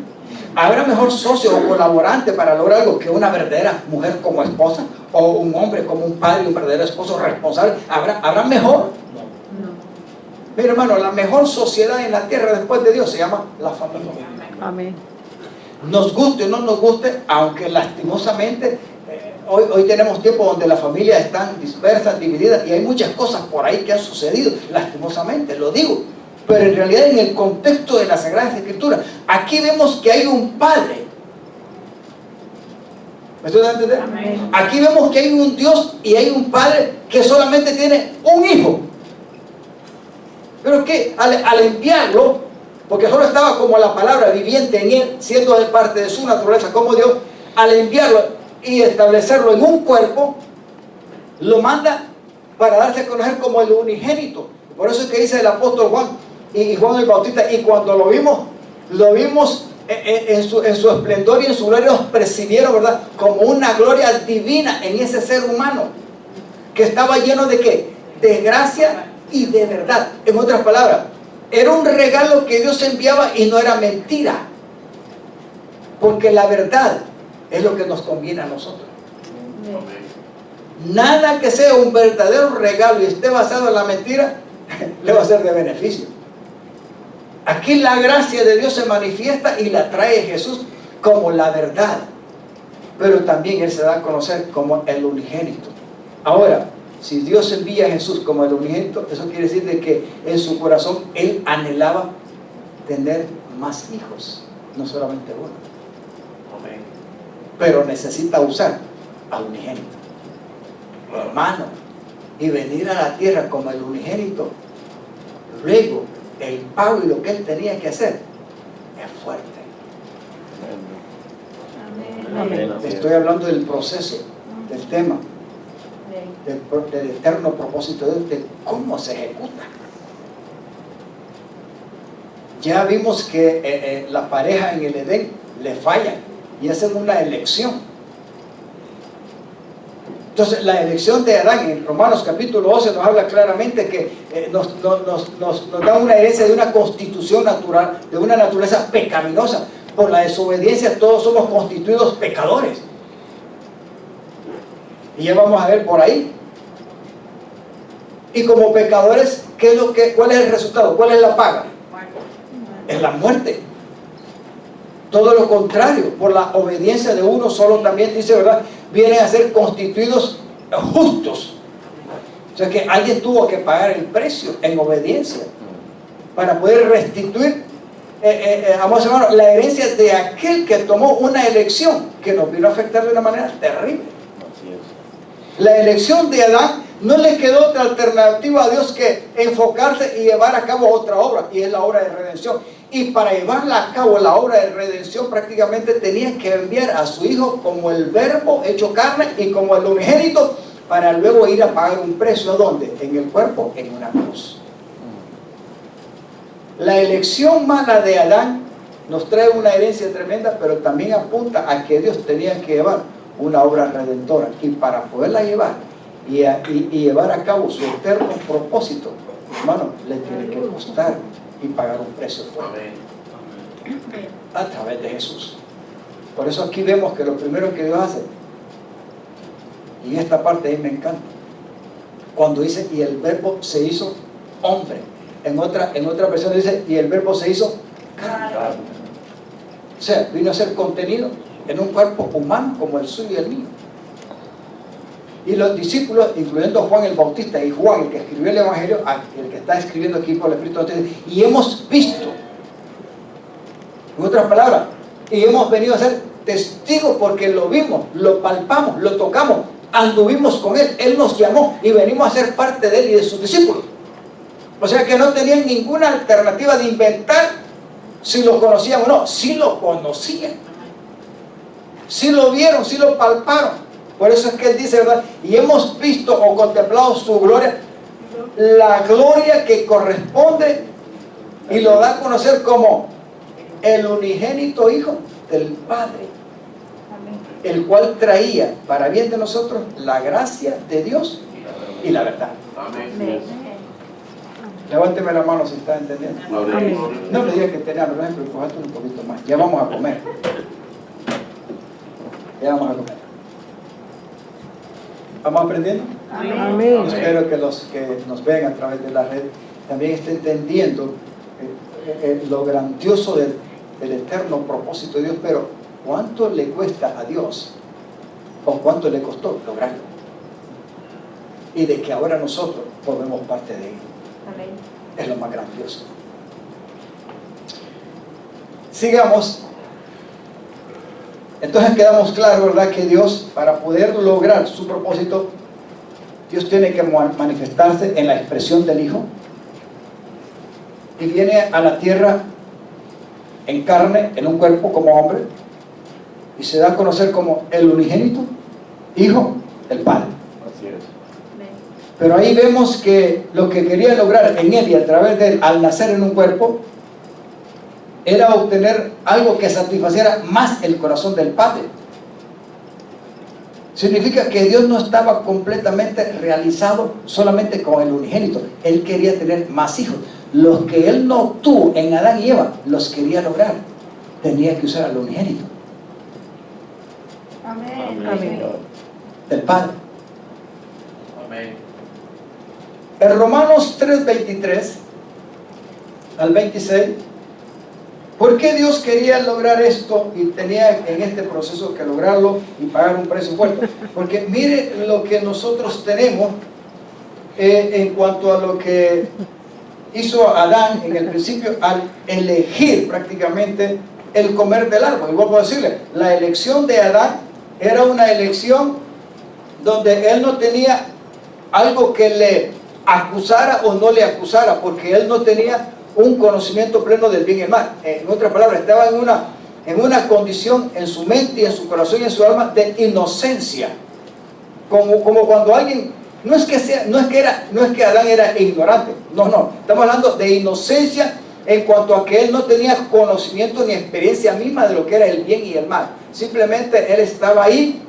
¿Habrá mejor socio o colaborante para lograr algo que una verdadera mujer como esposa? ¿O un hombre como un padre y un verdadero esposo responsable? ¿Habrá mejor? Mira, hermano, la mejor sociedad en la tierra después de Dios se llama la familia. Amén. Nos guste o no nos guste, aunque lastimosamente hoy tenemos tiempo donde las familias están dispersas, divididas, y hay muchas cosas por ahí que han sucedido, lastimosamente, lo digo. Pero en realidad en el contexto de las Sagradas Escrituras, aquí vemos que hay un padre. ¿Me estoy dando a entender? Amén. Aquí vemos que hay un Dios y hay un padre que solamente tiene un hijo. Pero que al enviarlo, porque solo estaba como la palabra viviente en él, siendo de parte de su naturaleza como Dios, al enviarlo y establecerlo en un cuerpo, lo manda para darse a conocer como el unigénito. Por eso es que dice el apóstol Juan y Juan el Bautista, y cuando lo vimos en su esplendor y en su gloria, nos percibieron, ¿verdad?, como una gloria divina en ese ser humano que estaba lleno de ¿qué? De gracia y de verdad. En otras palabras, era un regalo que Dios enviaba y no era mentira, porque la verdad es lo que nos conviene a nosotros. Nada que sea un verdadero regalo y esté basado en la mentira le va a ser de beneficio. Aquí la gracia de Dios se manifiesta y la trae Jesús como la verdad, pero también Él se da a conocer como el unigénito. Ahora, si Dios envía a Jesús como el unigénito, eso quiere decir de que en su corazón Él anhelaba tener más hijos, no solamente uno. Amén. Pero necesita usar al unigénito, hermano, y venir a la tierra como el unigénito. Luego el pago y lo que Él tenía que hacer es fuerte. Amén. Así es. Estoy hablando del proceso, del tema, del eterno propósito de Dios, de cómo se ejecuta. Ya vimos que la pareja en el Edén le fallan y hacen una elección. Entonces la elección de Adán en Romanos capítulo 11 nos habla claramente que nos da una herencia de una constitución natural, de una naturaleza pecaminosa. Por la desobediencia todos somos constituidos pecadores. Y ya vamos a ver por ahí. Y como pecadores, ¿cuál es el resultado? ¿Cuál es la paga? Es la muerte. Todo lo contrario, por la obediencia de uno solo también dice, ¿verdad?, vienen a ser constituidos justos. O sea que alguien tuvo que pagar el precio en obediencia para poder restituir, amados hermanos, la herencia de aquel que tomó una elección que nos vino a afectar de una manera terrible. Así es. La elección de Adán no le quedó otra alternativa a Dios que enfocarse y llevar a cabo otra obra, y es la obra de redención. Y para llevarla a cabo, la obra de redención, prácticamente tenía que enviar a su hijo como el verbo hecho carne y como el unigénito, para luego ir a pagar un precio. ¿A dónde? En el cuerpo, en una cruz. La elección mala de Adán nos trae una herencia tremenda, pero también apunta a que Dios tenía que llevar una obra redentora, y para poderla llevar y llevar a cabo su eterno propósito, hermano, le tiene que costar y pagar un precio fuerte a través de Jesús. Por eso aquí vemos que lo primero que Dios hace, y en esta parte ahí me encanta, cuando dice y el verbo se hizo hombre. En otra versión dice y el verbo se hizo carne. O sea, vino a ser contenido en un cuerpo humano como el suyo y el mío. Y los discípulos, incluyendo Juan el Bautista y Juan, el que escribió el Evangelio, el que está escribiendo aquí por el Espíritu Santo, y hemos visto, en otras palabras, y hemos venido a ser testigos porque lo vimos, lo palpamos, lo tocamos, anduvimos con Él, Él nos llamó y venimos a ser parte de Él y de sus discípulos. O sea que no tenían ninguna alternativa de inventar si lo conocían o no. Sí lo conocían, sí lo vieron, sí lo palparon. Por eso es que Él dice, ¿verdad? Y hemos visto o contemplado su gloria, la gloria que corresponde, y lo da a conocer como el unigénito Hijo del Padre, el cual traía para bien de nosotros la gracia de Dios y la verdad. Amén. Levánteme la mano si está entendiendo. Amén. No me digas que tenía, por ejemplo, empujate un poquito más. Ya vamos a comer. Ya vamos a comer. ¿Vamos aprendiendo? Amén. Espero que los que nos ven a través de la red también estén entendiendo lo grandioso del eterno propósito de Dios, pero ¿cuánto le cuesta a Dios? ¿O cuánto le costó lograrlo? Y de que ahora nosotros formemos parte de Él. Es lo más grandioso. Sigamos. Entonces quedamos claros, ¿verdad? Que Dios, para poder lograr su propósito, Dios tiene que manifestarse en la expresión del Hijo, y viene a la tierra en carne, en un cuerpo como hombre, y se da a conocer como el unigénito Hijo del Padre. Así es. Pero ahí vemos que lo que quería lograr en Él y a través de Él, al nacer en un cuerpo, era obtener algo que satisfaciera más el corazón del Padre. Significa que Dios no estaba completamente realizado solamente con el unigénito. Él quería tener más hijos. Los que Él no tuvo en Adán y Eva, los quería lograr. Tenía que usar al unigénito Amén. del Padre. Amén. En Romanos 3:23 al 26, ¿por qué Dios quería lograr esto y tenía en este proceso que lograrlo y pagar un precio fuerte? Porque mire lo que nosotros tenemos en cuanto a lo que hizo Adán en el principio al elegir prácticamente el comer del árbol. Y vuelvo a decirle, la elección de Adán era una elección donde él no tenía algo que le acusara o no le acusara, porque él no tenía un conocimiento pleno del bien y el mal. En otras palabras, estaba en una condición en su mente y en su corazón y en su alma de inocencia, como cuando alguien, no es que Adán era ignorante, no, estamos hablando de inocencia en cuanto a que él no tenía conocimiento ni experiencia misma de lo que era el bien y el mal. Simplemente él estaba ahí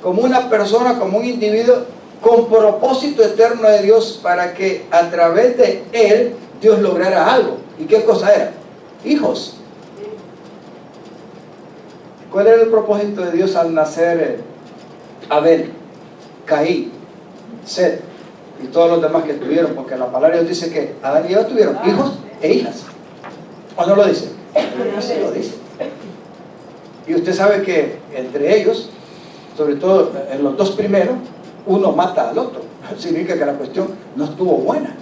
como una persona, como un individuo con propósito eterno de Dios, para que a través de él Dios lograra algo. ¿Y qué cosa era? Hijos. ¿Cuál era el propósito de Dios al nacer Abel, Caín, Set y todos los demás que tuvieron? Porque la palabra de Dios dice que Adán y Eva tuvieron hijos e hijas. ¿O no lo dice? Así lo dice. Y usted sabe que entre ellos, sobre todo en los dos primeros, uno mata al otro. Significa que la cuestión no estuvo buena.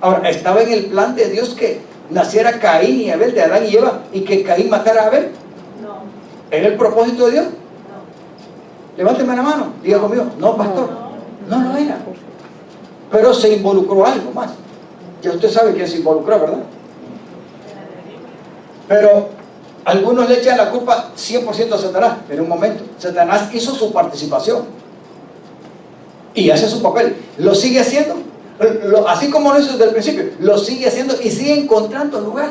Ahora, ¿estaba en el plan de Dios que naciera Caín y Abel, de Adán y Eva, y que Caín matara a Abel? No. ¿Era el propósito de Dios? Levánteme la mano, diga conmigo, no, pastor, no lo era. Pero se involucró algo más. Ya usted sabe quién se involucró, ¿verdad? Pero algunos le echan la culpa 100% a Satanás. En un momento, Satanás hizo su participación y hace su papel. Lo sigue haciendo, así como lo hizo desde el principio, lo sigue haciendo y sigue encontrando lugar.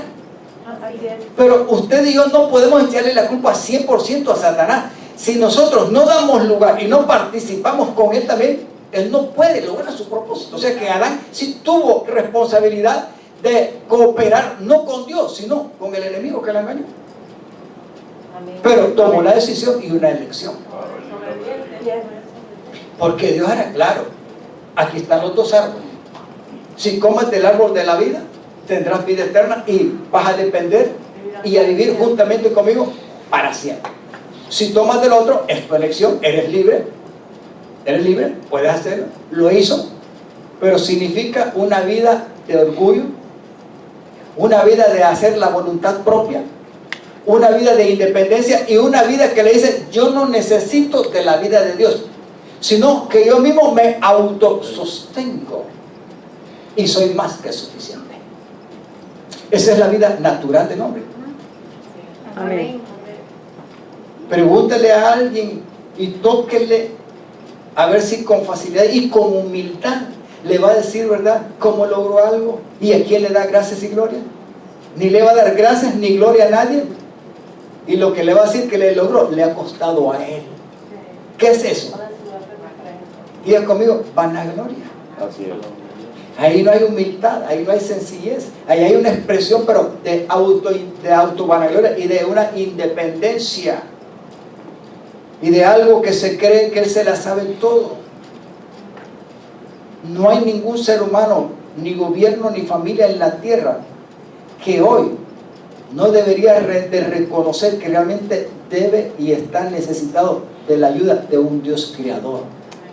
Pero usted y yo no podemos echarle la culpa 100% a Satanás. Si nosotros no damos lugar y no participamos con él también, él no puede lograr su propósito. O sea que Adán sí tuvo responsabilidad de cooperar, no con Dios, sino con el enemigo que la engañó. Pero tomó la decisión y una elección. Porque Dios era claro, aquí están los dos árboles. Si comes del árbol de la vida, tendrás vida eterna y vas a depender y a vivir juntamente conmigo para siempre. Si tomas del otro, es tu elección, eres libre, puedes hacerlo, lo hizo, pero significa una vida de orgullo, una vida de hacer la voluntad propia, una vida de independencia y una vida que le dice, yo no necesito de la vida de Dios, sino que yo mismo me autosostengo y soy más que suficiente. Esa es la vida natural del hombre. Amén. Pregúntele a alguien y tóquele a ver si con facilidad y con humildad le va a decir, ¿verdad?, cómo logró algo y a quién le da gracias y gloria. Ni le va a dar gracias ni gloria a nadie. Y lo que le va a decir que le logró, le ha costado a él. ¿Qué es eso? Diga conmigo, vanagloria. Así es. Ahí no hay humildad, ahí no hay sencillez, ahí hay una expresión, pero de auto-vanagloria y de una independencia. Y de algo que se cree que él se la sabe todo. No hay ningún ser humano, ni gobierno, ni familia en la tierra que hoy no debería de reconocer que realmente debe y está necesitado de la ayuda de un Dios creador.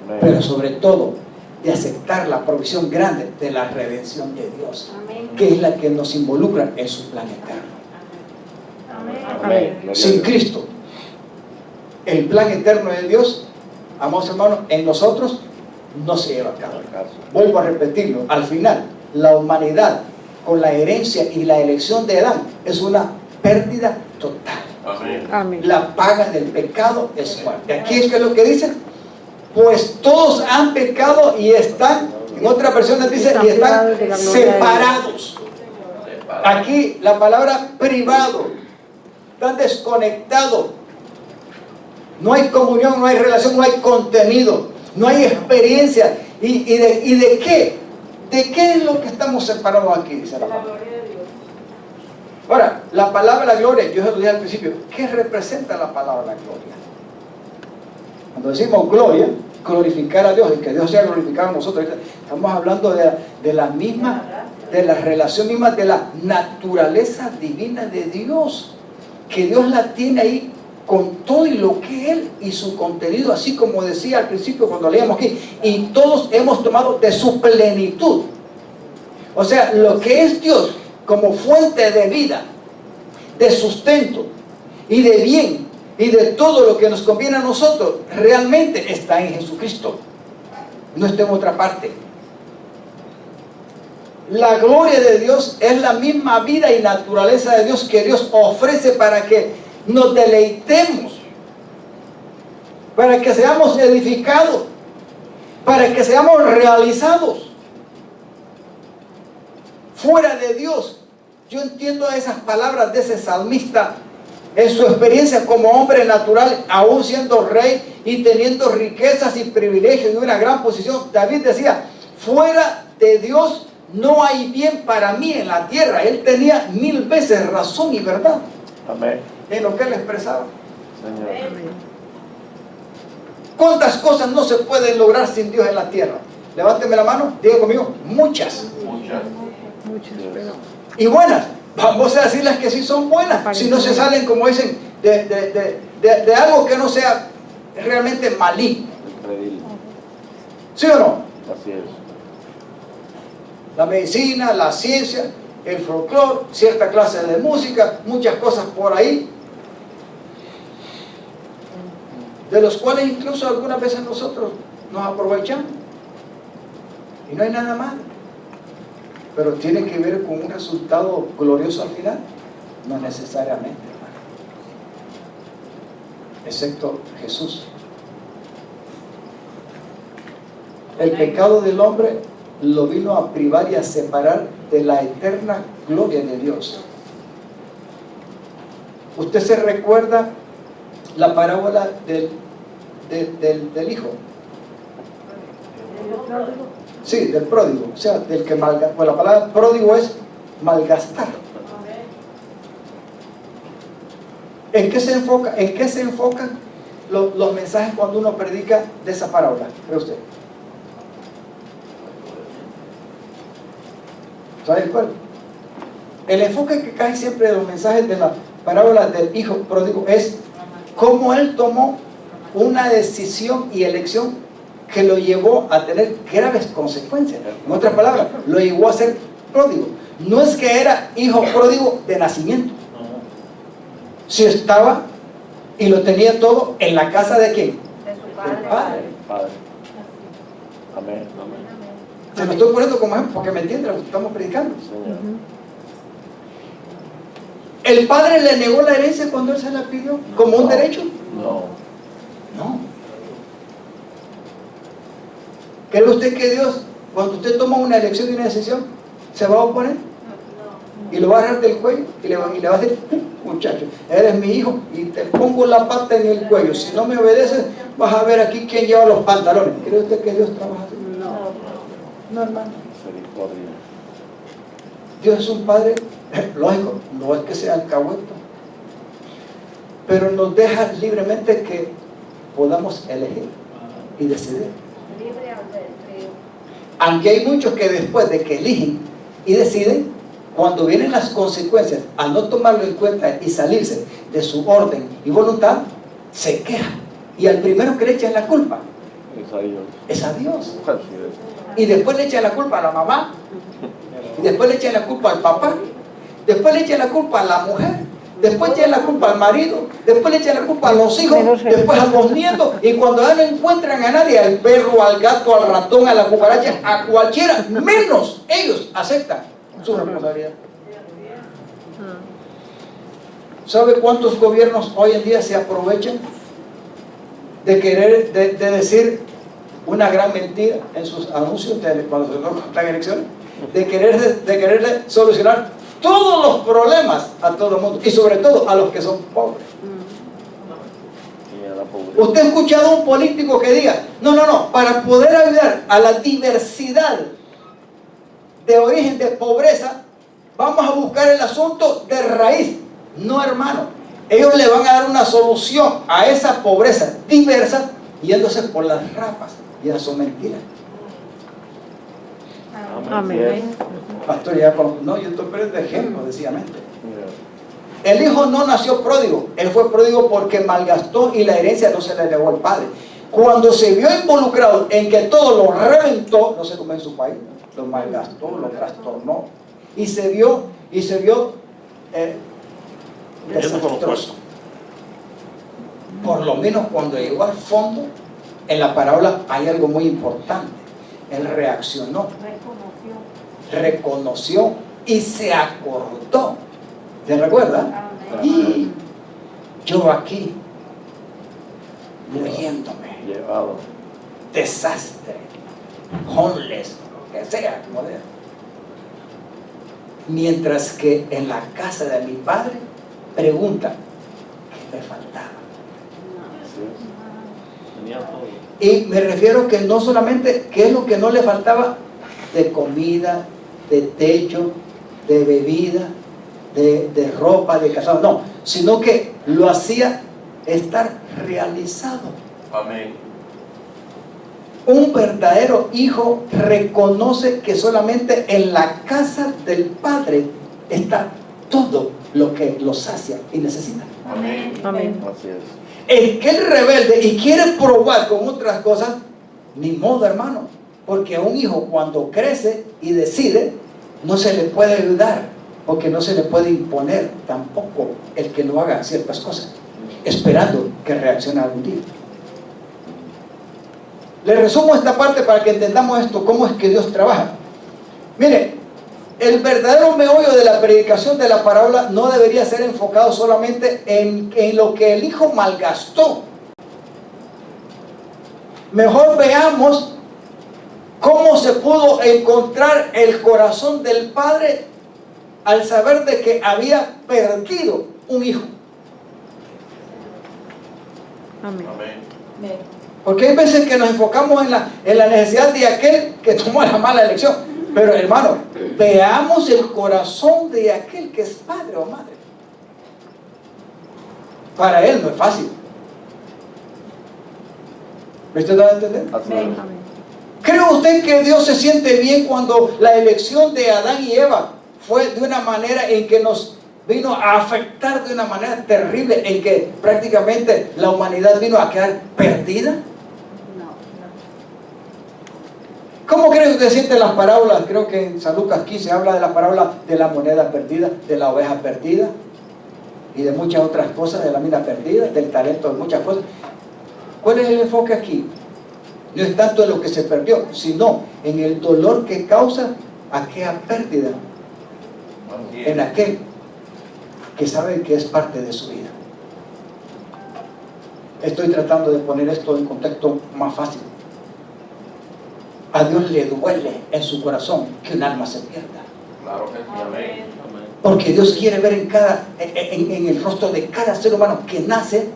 Amén. Pero sobre todo de aceptar la provisión grande de la redención de Dios, que es la que nos involucra en su plan eterno. Amén. Gloria a Sin Dios. Cristo, el plan eterno de Dios, amados hermanos, en nosotros no se lleva a cabo. Vuelvo a repetirlo, al final la humanidad con la herencia y la elección de Adán es una pérdida total. Amén. Amén. La paga del pecado es muerte. Aquí es que lo que dice, pues todos han pecado y están, en otra versión dice, y están separados. Aquí la palabra privado, están desconectados. No hay comunión, no hay relación, no hay contenido, no hay experiencia. ¿Y de qué? ¿De qué es lo que estamos separados aquí? Dice la palabra. Ahora, la palabra gloria, yo se lo dije al principio, ¿qué representa la palabra gloria? Cuando decimos gloria, glorificar a Dios, y que Dios sea glorificado a nosotros, estamos hablando de la misma, de la relación misma, de la naturaleza divina de Dios, que Dios la tiene ahí con todo y lo que Él y su contenido, así como decía al principio cuando leíamos aquí, y todos hemos tomado de su plenitud. O sea, lo que es Dios como fuente de vida, de sustento y de bien y de todo lo que nos conviene a nosotros, realmente está en Jesucristo, no está en otra parte. La gloria de Dios es la misma vida y naturaleza de Dios que Dios ofrece para que nos deleitemos, para que seamos edificados, para que seamos realizados. Fuera de Dios, yo entiendo esas palabras de ese salmista en su experiencia como hombre natural, aún siendo rey y teniendo riquezas y privilegios y una gran posición. David decía, fuera de Dios no hay bien para mí en la tierra. Él tenía 1000 veces razón y verdad Amén. en lo que él expresaba. Señor. ¿Cuántas cosas no se pueden lograr sin Dios en la tierra? Levánteme la mano, diga conmigo, muchas. Muchas. Muchas, pero Y buenas, vamos a decirles que sí son buenas, si no se salen, como dicen, de algo que no sea realmente maligno. Increíble. ¿Sí o no? Así es. La medicina, la ciencia, el folclore, cierta clase de música, muchas cosas por ahí. de los cuales incluso algunas veces nosotros nos aprovechamos. Y no hay nada malo. Pero tiene que ver con un resultado glorioso al final. No necesariamente, hermano. Excepto Jesús. El pecado del hombre lo vino a privar y a separar de la eterna gloria de Dios. ¿Usted se recuerda la parábola del hijo? Sí, del pródigo. O sea, del que malgasta. Bueno, la palabra pródigo es malgastar. ¿En qué se enfocan los mensajes cuando uno predica de esa parábola? ¿Cree usted? ¿Sabe cuál? El enfoque que cae siempre de los mensajes de la parábola del hijo pródigo es cómo él tomó una decisión y elección que lo llevó a tener graves consecuencias. En otras palabras, lo llevó a ser pródigo. No es que era hijo pródigo de nacimiento. Si estaba y lo tenía todo en la casa de quién? De su padre. Del padre. Padre. Amén. Amén. Se lo estoy poniendo como ejemplo porque me entiende lo que estamos predicando. Señor. ¿El padre le negó la herencia cuando él se la pidió como un derecho? No. No. ¿Cree usted que Dios, cuando usted toma una elección y una decisión, se va a oponer? Y lo va a agarrar del cuello y le va a decir, muchacho, eres mi hijo y te pongo la pata en el cuello. Si no me obedeces, vas a ver aquí quién lleva los pantalones. ¿Cree usted que Dios trabaja así? No, hermano. Misericordia. Dios es un padre, lógico, no es que sea alcahueto, pero nos deja libremente que podamos elegir y decidir. Libre albedrío. Aunque hay muchos que después de que eligen y deciden, cuando vienen las consecuencias, al no tomarlo en cuenta y salirse de su orden y voluntad, se quejan. Y al primero que le echan la culpa Es a Dios. es a Dios. Así es. Y después le echan la culpa a la mamá. Y después le echan la culpa al papá. Después le echan la culpa a la mujer. Después le echan la culpa al marido. Después le echan la culpa a los hijos. Después a los nietos. Y cuando ya no encuentran a nadie, al perro, al gato, al ratón, a la cucaracha, a cualquiera, menos ellos aceptan su responsabilidad. ¿Sabe cuántos gobiernos hoy en día se aprovechan de querer, de decir una gran mentira en sus anuncios cuando se convocan elecciones? De querer solucionar todos los problemas a todo el mundo y sobre todo a los que son pobres. Y a la pobreza. ¿Usted ha escuchado a un político que diga, no, para poder ayudar a la diversidad de origen de pobreza, vamos a buscar el asunto de raíz? No, hermano. Ellos le van a dar una solución a esa pobreza diversa yéndose por las ramas. Y esas son mentiras. Amén. Pastor, ya no, yo estoy poniendo ejemplo, sencillamente. Mira. El hijo no nació pródigo, él fue pródigo porque malgastó y la herencia no se le legó al padre. Cuando se vio involucrado en que todo lo reventó, no sé cómo en su país, lo malgastó, lo trastornó y se vio desastroso. Por lo menos cuando llegó al fondo, en la parábola hay algo muy importante. Él reaccionó, reconoció y se acordó. ¿Se recuerda? Y yo aquí, muriéndome, Llevado. desastre, homeless, lo que sea, como diga. Mientras que en la casa de mi padre preguntan qué me faltaba. Así es. Tenía todo. Y me refiero que no solamente qué es lo que no le faltaba de comida, de techo, de bebida, de ropa, de casado, no, sino que lo hacía estar realizado. Amén. Un verdadero hijo reconoce que solamente en la casa del Padre está todo lo que lo sacia y necesita. Amén. Amén. Así es. El que es rebelde y quiere probar con otras cosas, ni modo, hermano, porque a un hijo cuando crece y decide, no se le puede ayudar, porque no se le puede imponer tampoco el que no haga ciertas cosas, esperando que reaccione algún día. Le resumo esta parte para que entendamos esto, cómo es que Dios trabaja. Mire, el verdadero meollo de la predicación de la parábola no debería ser enfocado solamente en lo que el hijo malgastó. Mejor veamos cómo se pudo encontrar el corazón del padre al saber de que había perdido un hijo. Amén. Amén. Porque hay veces que nos enfocamos en la necesidad de aquel que tomó la mala elección. Pero hermano, veamos el corazón de aquel que es padre o madre. Para él no es fácil. ¿Me está dando a entender? Así es. Amén. ¿Cree usted que Dios se siente bien cuando la elección de Adán y Eva fue de una manera en que nos vino a afectar de una manera terrible, en que prácticamente la humanidad vino a quedar perdida? ¿Cómo cree que usted siente las parábolas? Creo que en San Lucas 15 habla de la parábola de la moneda perdida, de la oveja perdida y de muchas otras cosas, de la mina perdida, del talento, de muchas cosas. ¿Cuál es el enfoque aquí? No es tanto en lo que se perdió, sino en el dolor que causa aquella pérdida en aquel que sabe que es parte de su vida. Estoy tratando de poner esto en contexto más fácil. A Dios le duele en su corazón que un alma se pierda. Claro que sí. Amén. Amén. Porque Dios quiere ver en el rostro de cada ser humano que nace,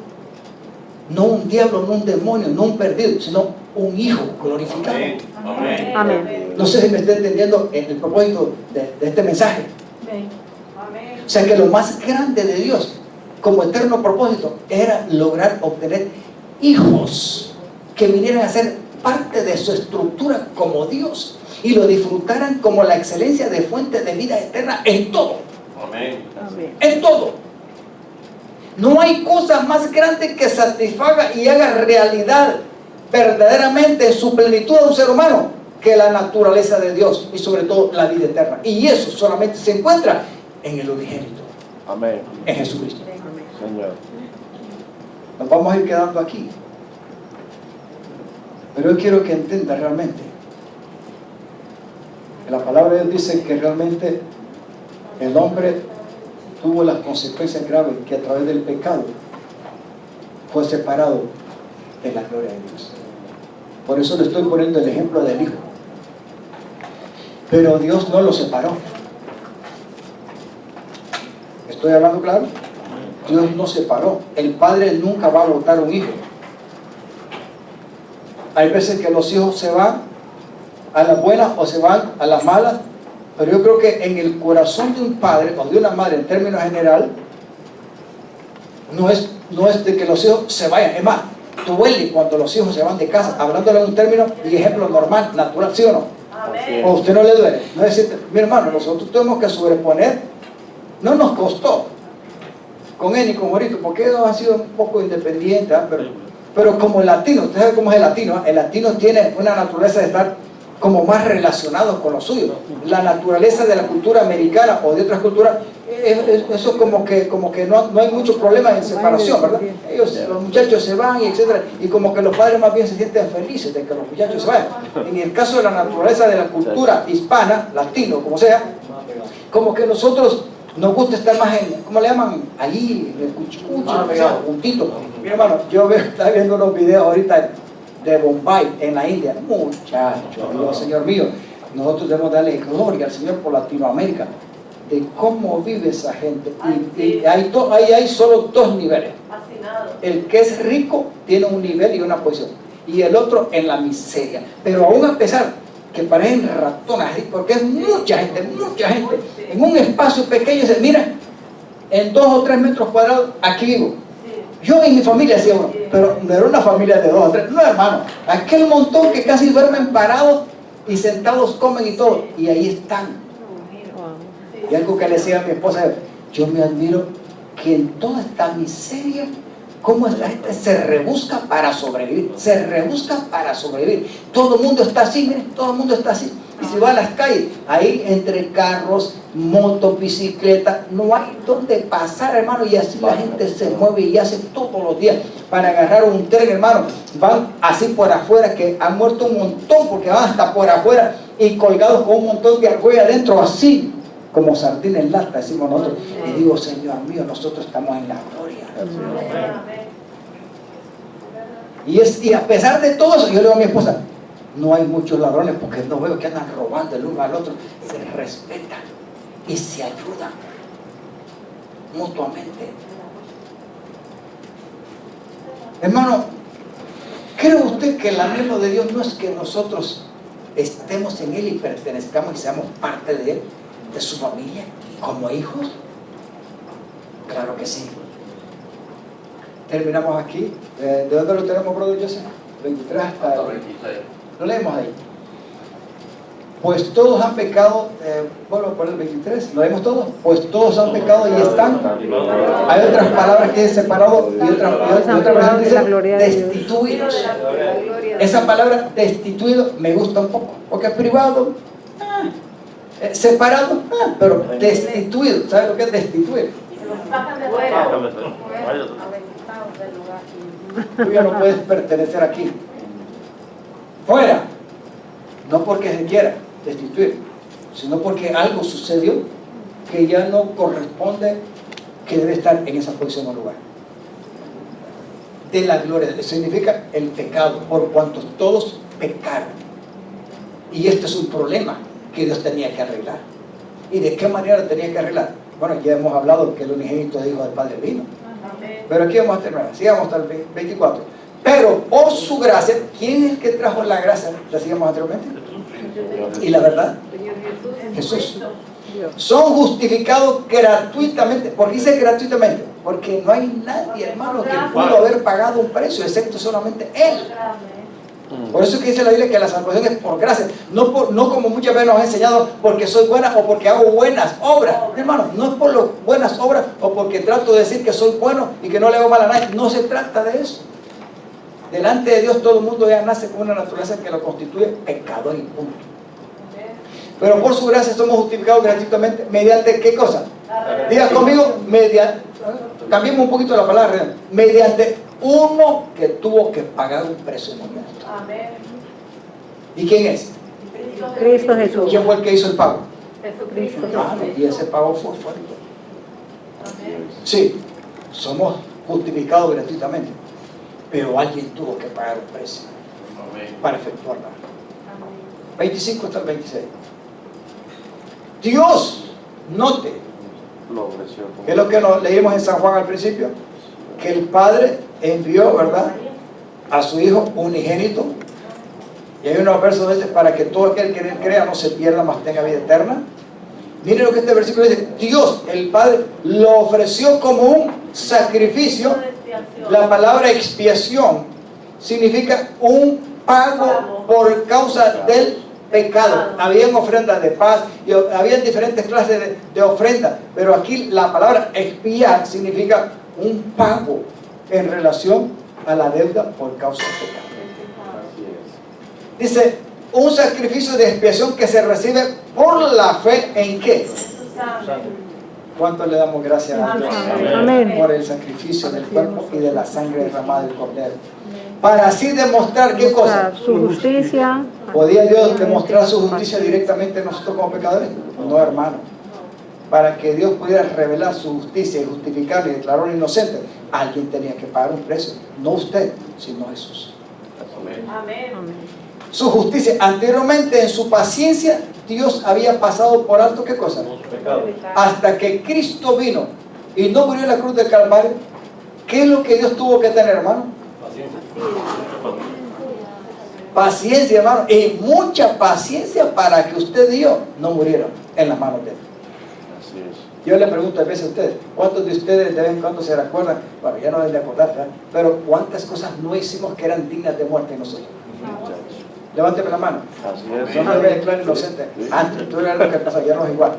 no un diablo, no un demonio, no un perdido, sino un hijo glorificado. Amén. Amén. Amén. No sé si me está entendiendo el propósito de este mensaje. Amén. O sea que lo más grande de Dios como eterno propósito era lograr obtener hijos que vinieran a ser parte de su estructura como Dios y lo disfrutaran como la excelencia de fuente de vida eterna en todo. Amén. Amén. En todo. No hay cosa más grande que satisfaga y haga realidad verdaderamente en su plenitud a un ser humano que la naturaleza de Dios y sobre todo la vida eterna. Y eso solamente se encuentra en el unigénito, Amén. en Jesucristo. Señor. Nos vamos a ir quedando aquí. Pero yo quiero que entienda realmente que la palabra de Dios dice que realmente el hombre tuvo las consecuencias graves que a través del pecado fue separado de la gloria de Dios. Por eso le estoy poniendo el ejemplo del hijo. Pero Dios no lo separó. ¿Estoy hablando claro? Dios no separó. El padre nunca va a botar un hijo. Hay veces que los hijos se van a las buenas o se van a las malas, pero yo creo que en el corazón de un padre o de una madre en términos general no es de que los hijos se vayan. Es más, duele cuando los hijos se van de casa, hablándole en un término y ejemplo normal, natural, ¿sí o no? Amén. ¿O a usted no le duele? No es decir, mi hermano, nosotros tenemos que sobreponer, no nos costó con él ni con Morito, porque ellos han sido un poco independientes, pero como el latino, usted sabe cómo es el latino. El latino tiene una naturaleza de estar como más relacionado con lo suyo. La naturaleza de la cultura americana o de otras culturas, eso como que no hay mucho problema en separación, ¿verdad? Los muchachos se van y etcétera, y como que los padres más bien se sienten felices de que los muchachos se vayan. En el caso de la naturaleza de la cultura hispana, latino, como sea, como que nosotros nos gusta estar más en, ¿cómo le llaman? Allí, en el cuchicuchi, juntito. Mi hermano, yo estaba viendo unos videos ahorita de Bombay, en la India. Muchachos, digo, Señor mío, nosotros debemos darle gloria al Señor por Latinoamérica, de cómo vive esa gente. Y hay solo dos niveles. El que es rico tiene un nivel y una posición, y el otro en la miseria. Pero aún a pesar que parecen ratones, porque es mucha gente, en un espacio pequeño. Mira, en 2 o 3 metros cuadrados, aquí vivo. Yo y mi familia, sí, uno, pero no era una familia de 2 o 3, no, hermano, aquel montón que casi duermen parados y sentados comen y todo, y ahí están. Y algo que le decía a mi esposa, yo me admiro que en toda esta miseria, cómo la gente se rebusca para sobrevivir, todo el mundo está así, miren, todo el mundo está así. Y si va a las calles, ahí entre carros, motos, bicicletas, no hay donde pasar, hermano, y así la gente se mueve y hace todos los días para agarrar un tren, hermano. Van así por afuera, que han muerto un montón, porque van hasta por afuera y colgados con un montón de argüelles adentro, así como sardina en lata, decimos nosotros. Y digo, Señor mío, nosotros estamos en la gloria. Y a pesar de todo eso, yo le digo a mi esposa, no hay muchos ladrones porque no veo que andan robando el uno al otro. Se respetan y se ayudan mutuamente. Hermano, ¿cree usted que el anhelo de Dios no es que nosotros estemos en Él y pertenezcamos y seamos parte de Él, de su familia, como hijos? Claro que sí. Terminamos aquí. ¿De dónde lo tenemos, brother Joseph? 23 hasta el 26. Lo leemos ahí. Pues todos han pecado, bueno, por el 23, ¿lo leemos todos? Pues todos han pecado y están. Hay otras palabras que es separado y otra versión dice destituidos. Esa palabra destituido me gusta un poco, porque es privado, separado, pero destituido. ¿Sabes lo que es destituir? Tú ya no puedes pertenecer aquí. Fuera. No porque se quiera destituir, sino porque algo sucedió que ya no corresponde, que debe estar en esa posición o lugar. De la gloria de Dios significa el pecado, por cuanto todos pecaron. Y este es un problema que Dios tenía que arreglar. ¿Y de qué manera lo tenía que arreglar? Bueno, ya hemos hablado que el unigénito hijo del Padre vino. Pero aquí vamos a terminar, sigamos hasta el 24. Pero por su gracia, ¿quién es el que trajo la gracia? La sigamos anteriormente. ¿Y la verdad? Jesús. Son justificados gratuitamente. ¿Por qué dice gratuitamente? Porque no hay nadie, hermano, que pudo haber pagado un precio, excepto solamente Él. Por eso es que dice la Biblia que la salvación es por gracia, no como muchas veces nos ha enseñado porque soy buena o porque hago buenas obras. Hermano, no es por las buenas obras o porque trato de decir que soy bueno y que no le hago mal a nadie. No se trata de eso. Delante de Dios todo el mundo ya nace con una naturaleza que lo constituye pecador y punto. Pero por su gracia somos justificados gratuitamente. ¿Mediante qué cosa? Diga conmigo, cambiemos un poquito la palabra. Mediante uno que tuvo que pagar un precio inmediato. ¿Y quién es? Cristo Jesús. ¿Quién fue el que hizo el pago? Jesucristo. Y ese pago fue fuerte. Sí, somos justificados gratuitamente, pero alguien tuvo que pagar un precio para efectuarla. 25 hasta el 26. Dios, note, que es lo que nos leímos en San Juan al principio, que el Padre envió, ¿verdad?, a su Hijo unigénito. Y hay unos versos de este, para que todo aquel que en él crea no se pierda, mas tenga vida eterna. Miren lo que este versículo dice. Dios, el Padre, lo ofreció como un sacrificio. La palabra expiación significa un pago por causa del pecado. Habían ofrendas de paz y habían diferentes clases de ofrendas, pero aquí la palabra expiar significa un pago en relación a la deuda por causa del pecado. Dice, un sacrificio de expiación que se recibe por la fe en ¿qué? ¿Cuánto le damos gracias a Dios? Amén. Por el sacrificio del cuerpo y de la sangre derramada del Cordero, para así demostrar ¿qué cosa? Su justicia. ¿Podía Dios demostrar su justicia directamente en nosotros como pecadores? No, hermano. Para que Dios pudiera revelar su justicia y justificarle y declararlo inocente, alguien tenía que pagar un precio. No usted, sino Jesús. Amén. Su justicia. Anteriormente, en su paciencia, Dios había pasado por alto ¿qué cosa? Hasta que Cristo vino y no murió en la cruz del Calvario. ¿Qué es lo que Dios tuvo que tener, hermano? Paciencia, hermano, y mucha paciencia para que usted y yo no murieran en las manos de Él. Así es. Yo le pregunto a veces a ustedes, ¿cuántos de ustedes de vez en cuando se recuerdan? Bueno, ya no deben de acordar, ¿verdad? Pero ¿cuántas cosas no hicimos que eran dignas de muerte en nosotros? Levánteme la mano. Así es. Yo me voy a declarar inocente. Antes tú eras lo que pasó, ya no es igual.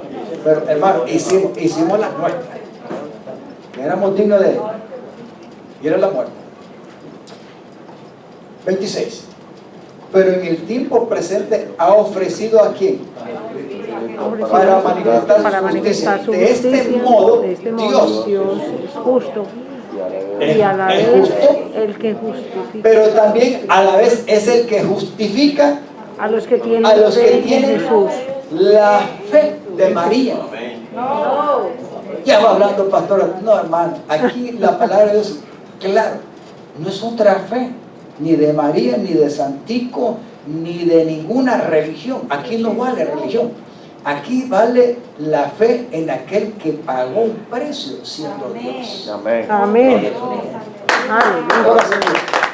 Pero hermano, hicimos las nuestras. Que éramos dignos de Él. Y era la muerte. 26. pero en el tiempo presente ha ofrecido a quién? Para manifestar su justicia. De este modo, Dios es justo es y a la vez justo, el que justifica pero también a la vez es el que justifica a los que tienen a los que fe en tienen Jesús. la fe de María. Ya va hablando, pastora. No, hermano, aquí la palabra de Dios, claro, no es otra fe, ni de María, ni de Santico, ni de ninguna religión. Aquí no vale religión. Aquí vale la fe en aquel que pagó un precio siendo Dios. Amén. Amén. Ahora, Aleluya. Señor.